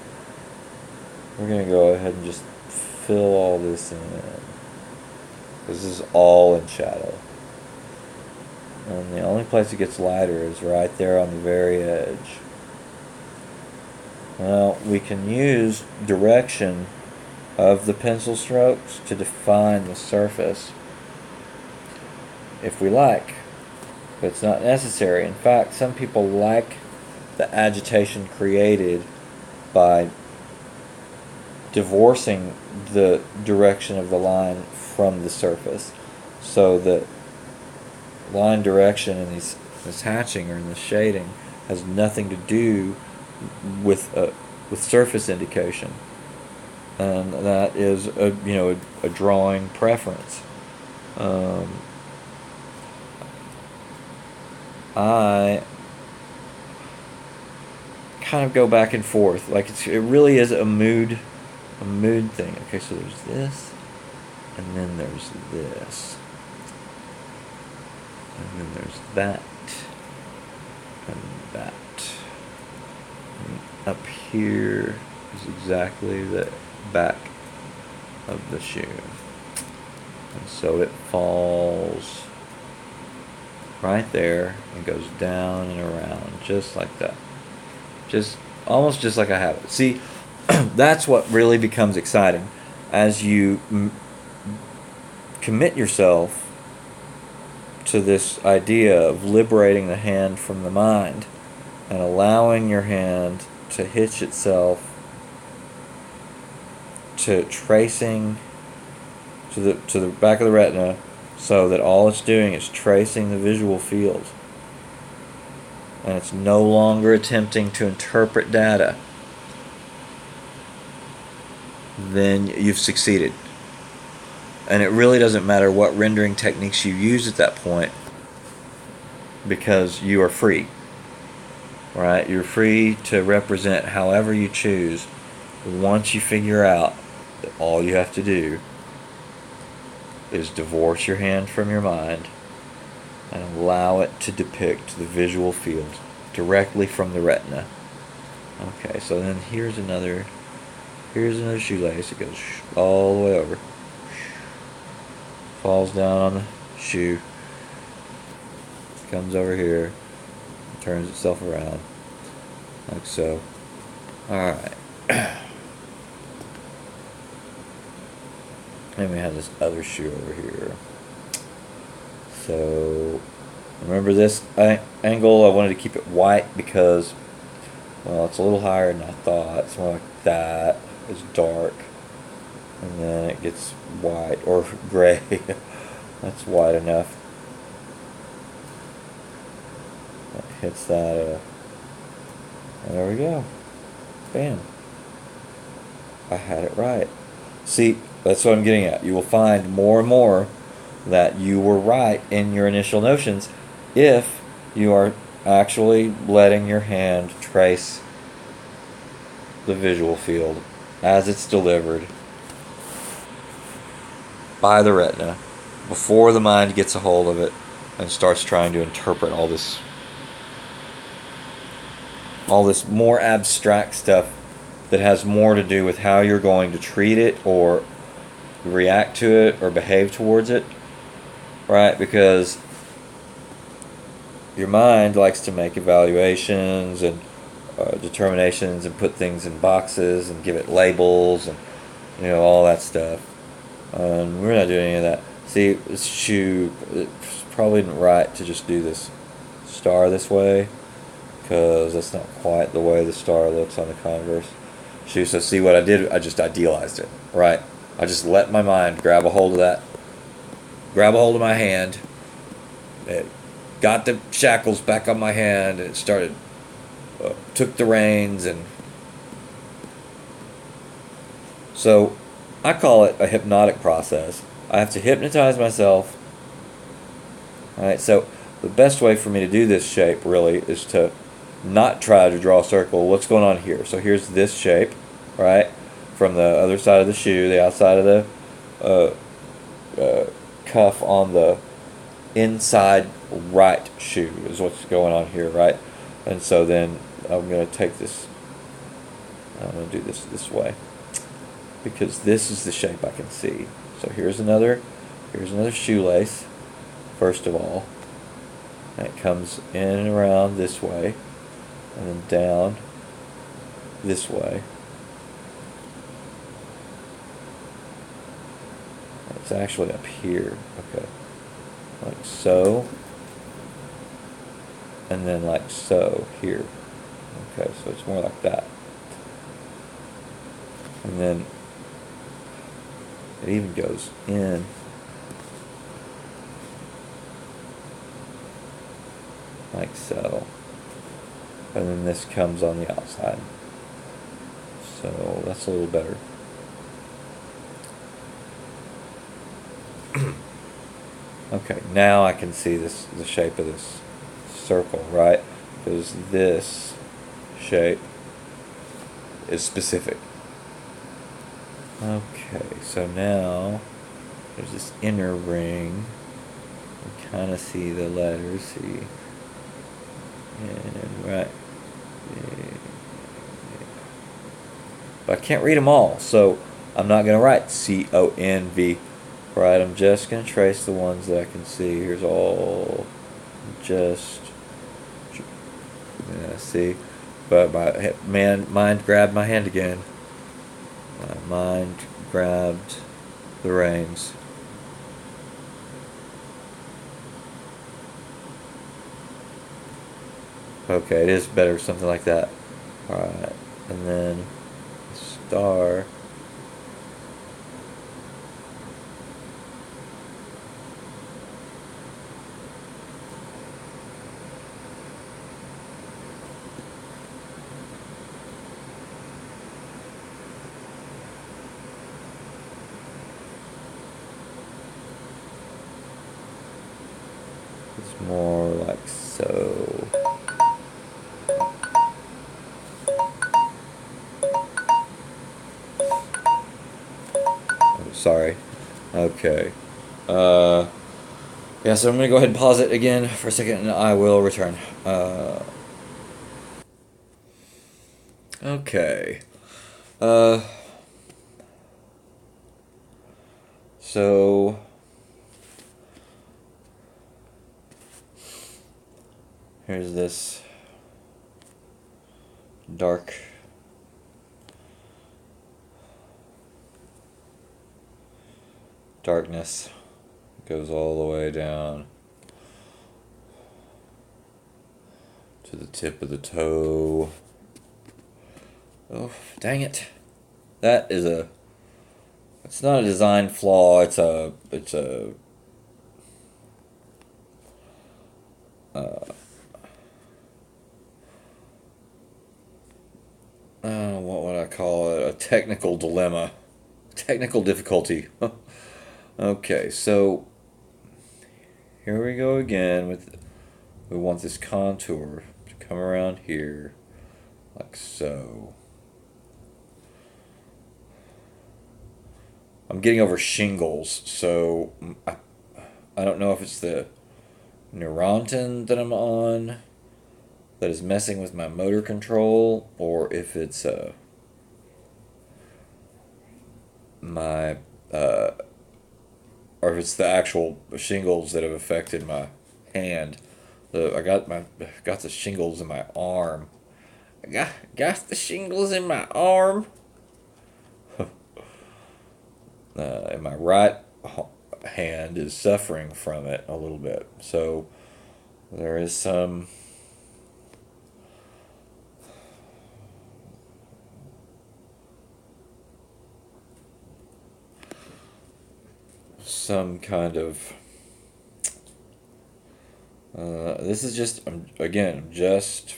we're going to go ahead and just fill all this in. This is all in shadow. And the only place it gets lighter is right there on the very edge. Well, we can use direction of the pencil strokes to define the surface if we like. But it's not necessary. In fact, some people like the agitation created by divorcing the direction of the line from the surface, so that line direction in this hatching or in the shading has nothing to do with surface indication, and that is a drawing preference. I kind of go back and forth. Like it really is a mood thing. Okay, so there's this, and then there's this, and then there's that, and that. And up here is exactly the back of the shoe, and so it falls right there and goes down and around just like that, almost just like I have it. See, that's what really becomes exciting as you commit yourself to this idea of liberating the hand from the mind and allowing your hand to hitch itself to tracing to the back of the retina, so that all it's doing is tracing the visual field, and it's no longer attempting to interpret data. Then you've succeeded. And it really doesn't matter what rendering techniques you use at that point, because you are free. Right? You're free to represent however you choose once you figure out that all you have to do is divorce your hand from your mind and allow it to depict the visual field directly from the retina. Okay, so then here's another shoelace. It goes all the way over, falls down on the shoe, comes over here, turns itself around like so. Alright. And we have this other shoe over here. So remember this angle, I wanted to keep it white because, well, it's a little higher than I thought. It's more like that. It's dark. And then it gets white or gray. That's white enough. That hits that. There we go. Bam. I had it right. See, that's what I'm getting at. You will find more and more that you were right in your initial notions if you are actually letting your hand trace the visual field as it's delivered by the retina before the mind gets a hold of it and starts trying to interpret all this more abstract stuff that has more to do with how you're going to treat it or react to it or behave towards it, right? Because your mind likes to make evaluations and determinations and put things in boxes and give it labels and all that stuff. We're not doing any of that. See, this shoe, it's probably isn't right to just do this star this way, because that's not quite the way the star looks on the Converse shoe. So see what I did? I just idealized it, right? I just let my mind grab a hold of my hand. It got the shackles back on my hand, and it started, took the reins, and so I call it a hypnotic process. I have to hypnotize myself Alright, so the best way for me to do this shape really is to not try to draw a circle. What's going on here? So here's this shape, right? From the other side of the shoe, the outside of the cuff on the inside right shoe is what's going on here, right? And so then I'm going to take this, I'm going to do this way, because this is the shape I can see. So here's another shoelace, first of all. And it comes in and around this way, and then down this way. It's actually up here, okay. Like so. And then like so here. Okay, so it's more like that. And then it even goes in. Like so. And then this comes on the outside. So that's a little better. Okay, now I can see the shape of this circle, right? Because this shape is specific. Okay, so now there's this inner ring. You kind of see the letters, see, and right. But I can't read them all, so I'm not going to write CONV. Right, I'm just going to trace the ones that I can see. Here's all just, yeah, see, but my mind grabbed my hand again. My mind grabbed the reins. Okay, it is better, something like that. Alright, and then the star. It's more like so. Oh, sorry. Okay. Yeah, so I'm going to go ahead and pause it again for a second, and I will return. Okay. So here's this darkness. Goes all the way down to the tip of the toe. Oh, dang it. That is it's not a design flaw, it's a what would I call it? A technical dilemma. Technical difficulty. Okay, so here we go again with, we want this contour to come around here, like so. I'm getting over shingles, so I don't know if it's the Neurontin that I'm on that is messing with my motor control, or if it's my or if it's the actual shingles that have affected my hand. I got the shingles in my arm. I got the shingles in my arm. And my right hand is suffering from it a little bit. So there is some kind of this is just, I'm just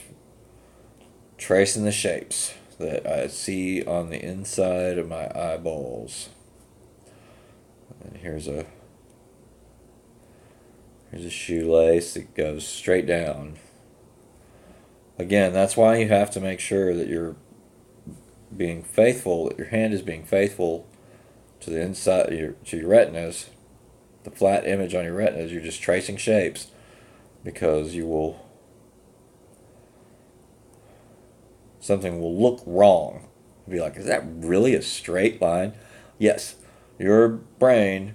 tracing the shapes that I see on the inside of my eyeballs. And here's Here's a shoelace that goes straight down. Again, that's why you have to make sure that you're being faithful, that your hand is being faithful to the inside, to your retinas, the flat image on your retinas. You're just tracing shapes, because something will look wrong. You'll be like, is that really a straight line? Yes, your brain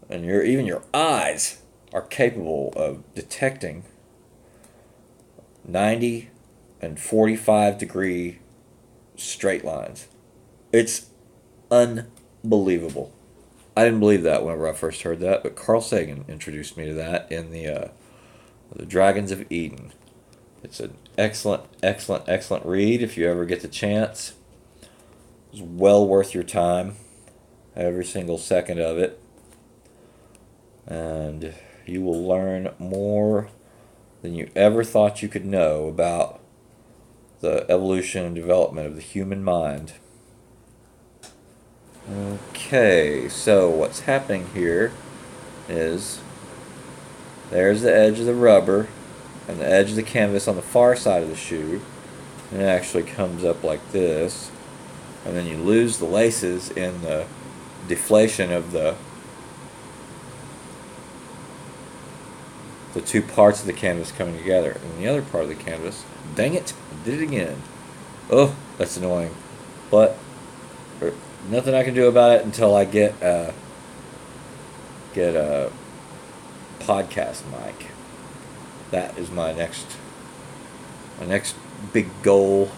and even your eyes are capable of detecting 90 and 45 degree straight lines. It's unbelievable. I didn't believe that whenever I first heard that, but Carl Sagan introduced me to that in the Dragons of Eden. It's an excellent, excellent, excellent read if you ever get the chance. It's well worth your time, every single second of it. And you will learn more than you ever thought you could know about the evolution and development of the human mind. Okay, so what's happening here is there's the edge of the rubber and the edge of the canvas on the far side of the shoe, and it actually comes up like this, and then you lose the laces in the deflation of the two parts of the canvas coming together. And the other part of the canvas, dang it, I did it again. Oh, that's annoying. But nothing I can do about it until I get a podcast mic. That is my next big goal,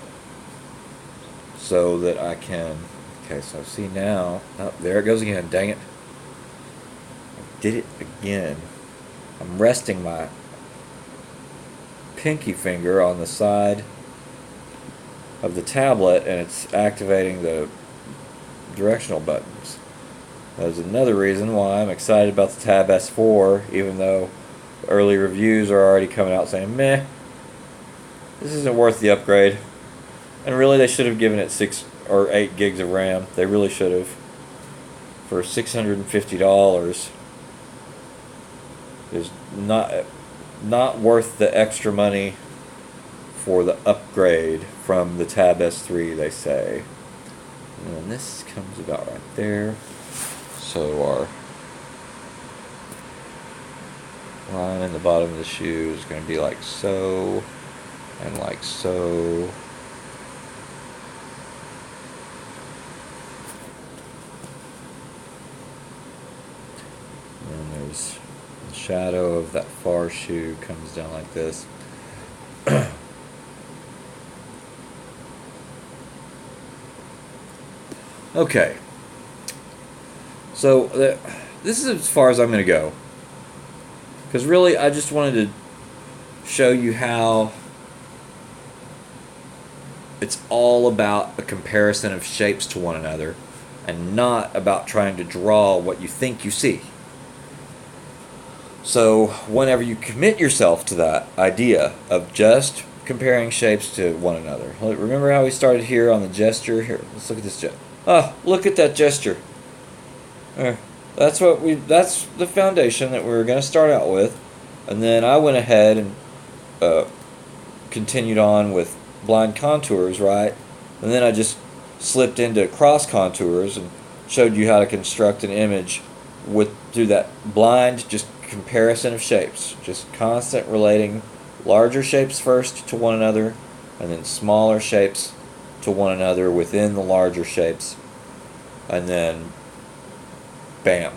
so that I can. Okay, so see now. Oh, there it goes again. Dang it! I did it again. I'm resting my pinky finger on the side of the tablet, and it's activating the directional buttons. That's another reason why I'm excited about the Tab S4, even though early reviews are already coming out saying, meh, this isn't worth the upgrade. And really, they should have given it 6 or 8 gigs of RAM. They really should have. For $650, is not worth the extra money for the upgrade from the Tab S3, they say. And then this comes about right there. So our line in the bottom of the shoe is going to be like so, and like so. And there's the shadow of that far shoe comes down like this. Okay. So this is as far as I'm going to go. Because really, I just wanted to show you how it's all about a comparison of shapes to one another, and not about trying to draw what you think you see. So whenever you commit yourself to that idea of just comparing shapes to one another, remember how we started here on the gesture? Here, let's look at this gesture. Oh, look at that gesture. That's the foundation that we were going to start out with, and then I went ahead and continued on with blind contours, right? And then I just slipped into cross contours and showed you how to construct an image through that blind just comparison of shapes, just constant relating larger shapes first to one another, and then smaller shapes to one another within the larger shapes, and then bam,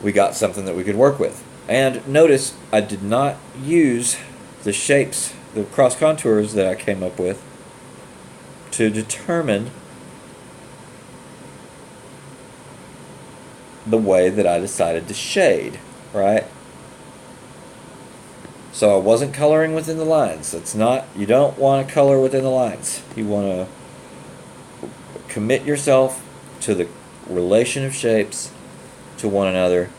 we got something that we could work with. And notice I did not use the shapes, the cross contours that I came up with to determine the way that I decided to shade, right? So I wasn't coloring within the lines. You don't want to color within the lines. You want to commit yourself to the relation of shapes to one another,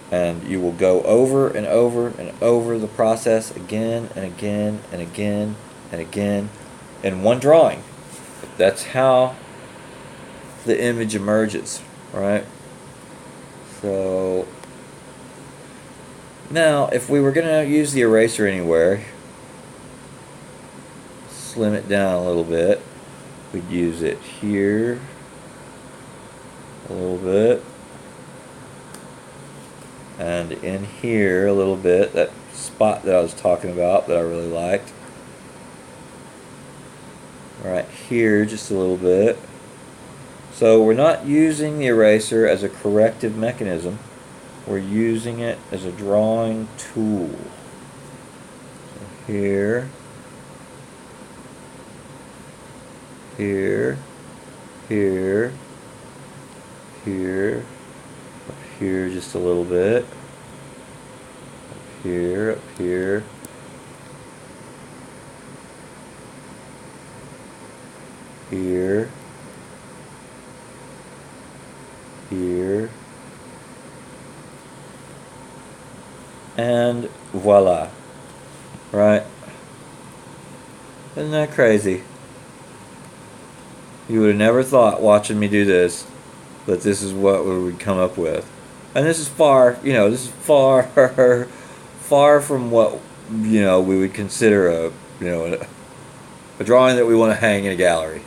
and you will go over and over and over the process again and again and again and again in one drawing. That's how the image emerges, right? So Now, if we were going to use the eraser anywhere, slim it down a little bit, we'd use it here a little bit, and in here a little bit, that spot that I was talking about that I really liked. Right here just a little bit. So we're not using the eraser as a corrective mechanism, we're using it as a drawing tool. So here, here, here, here, up here just a little bit, up here, here, here, and voila, right? Isn't that crazy? You would have never thought watching me do this that this is what we would come up with. And this is far, this is far, far from what, we would consider a drawing that we want to hang in a gallery.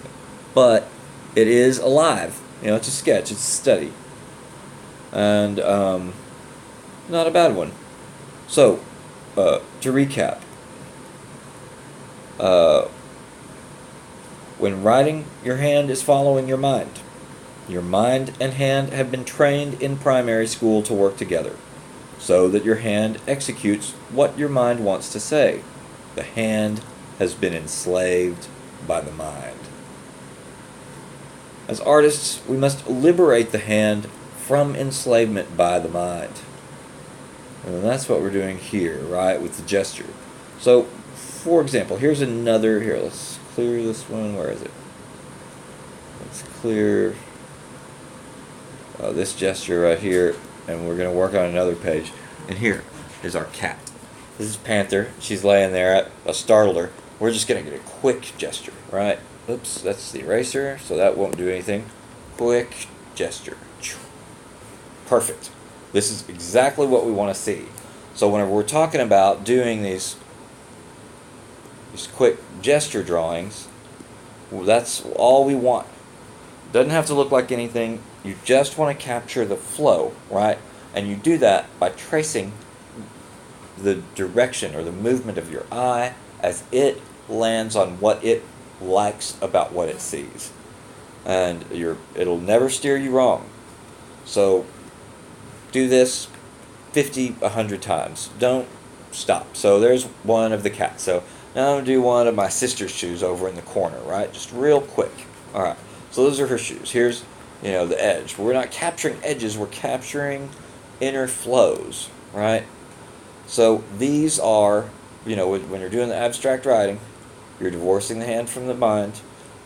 But it is alive. It's a sketch, it's a study. And not a bad one. So, to recap, when writing, your hand is following your mind. Your mind and hand have been trained in primary school to work together, so that your hand executes what your mind wants to say. The hand has been enslaved by the mind. As artists, we must liberate the hand from enslavement by the mind. And that's what we're doing here, right, with the gesture. So, for example, here's another, let's clear this one, where is it? Let's clear this gesture right here, and we're going to work on another page. And here is our cat. This is Panther. She's laying there. I startled her. We're just going to get a quick gesture, right? Oops, that's the eraser, so that won't do anything. Quick gesture. Perfect. This is exactly what we want to see. So whenever we're talking about doing these quick gesture drawings, that's all we want. Doesn't have to look like anything. You just want to capture the flow, right? And you do that by tracing the direction or the movement of your eye as it lands on what it likes about what it sees. And it'll never steer you wrong. So do this 50, 100 times. Don't stop. So there's one of the cats. So now I'm going to do one of my sister's shoes over in the corner, right? Just real quick. All right. So those are her shoes. Here's, the edge. We're not capturing edges. We're capturing inner flows, right? So these are, when you're doing the abstract writing, you're divorcing the hand from the mind,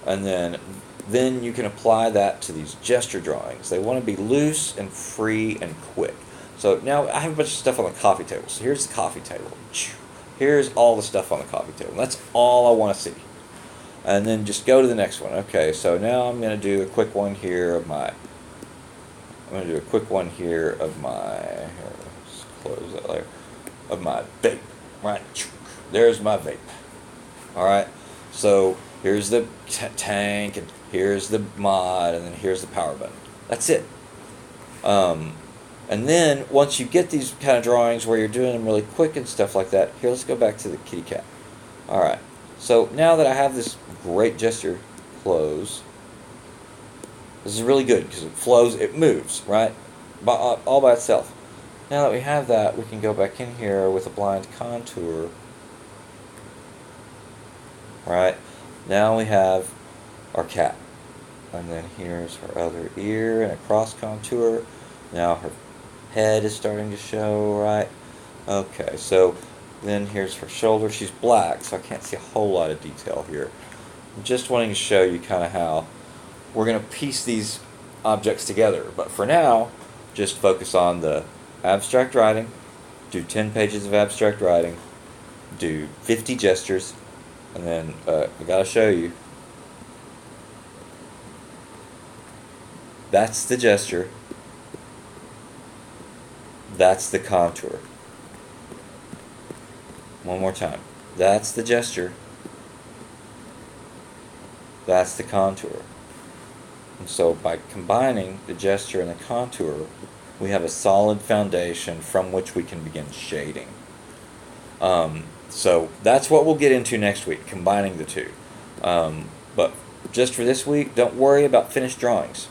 and then you can apply that to these gesture drawings. They want to be loose and free and quick. So now I have a bunch of stuff on the coffee table. So here's the coffee table. Here's all the stuff on the coffee table. That's all I want to see. And then just go to the next one. Okay, so now I'm going to do a quick one here of my, here, let's close that layer, of my vape, right? There's my vape. All right, so here's the tank, and here's the mod, and then here's the power button. That's it. And then once you get these kind of drawings where you're doing them really quick and stuff like that, here, let's go back to the kitty cat. All right, so now that I have this great gesture close, this is really good because it flows, it moves, right? All by itself. Now that we have that, we can go back in here with a blind contour. Right? Now we have our cat. And then here's her other ear and a cross contour. Now her head is starting to show, right? Okay, so then here's her shoulder. She's black, so I can't see a whole lot of detail here. I'm just wanting to show you kind of how we're going to piece these objects together. But for now, just focus on the abstract writing. Do 10 pages of abstract writing. Do 50 gestures. And then I gotta show you. That's the gesture. That's the contour. One more time. That's the gesture. That's the contour. And so by combining the gesture and the contour, we have a solid foundation from which we can begin shading. So that's what we'll get into next week, combining the two. But just for this week, don't worry about finished drawings.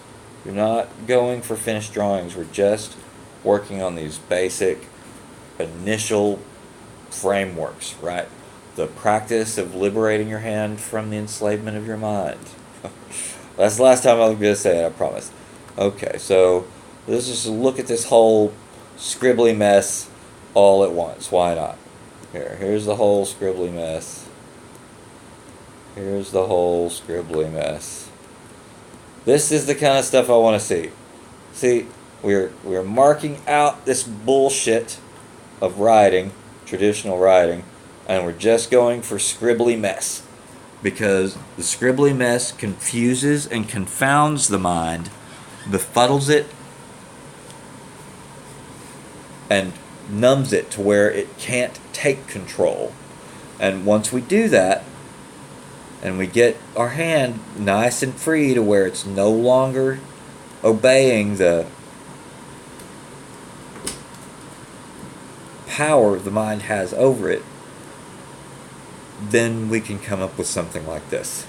We're not going for finished drawings. We're just working on these basic initial frameworks, right? The practice of liberating your hand from the enslavement of your mind. That's the last time I'm going to say it, I promise. Okay, so let's just look at this whole scribbly mess all at once. Why not? Here's the whole scribbly mess. Here's the whole scribbly mess. This is the kind of stuff I want to see. See, we're marking out this bullshit of writing, traditional writing, and we're just going for scribbly mess. Because the scribbly mess confuses and confounds the mind, befuddles it, and numbs it to where it can't take control. And once we do that, and we get our hand nice and free to where it's no longer obeying the power the mind has over it, then we can come up with something like this.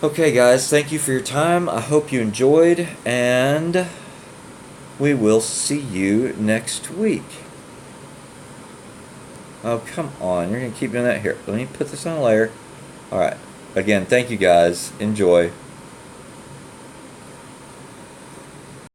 Okay guys, thank you for your time. I hope you enjoyed, and we will see you next week. Oh, come on. You're going to keep doing that. Here, let me put this on a layer. Alright. Again, thank you guys. Enjoy.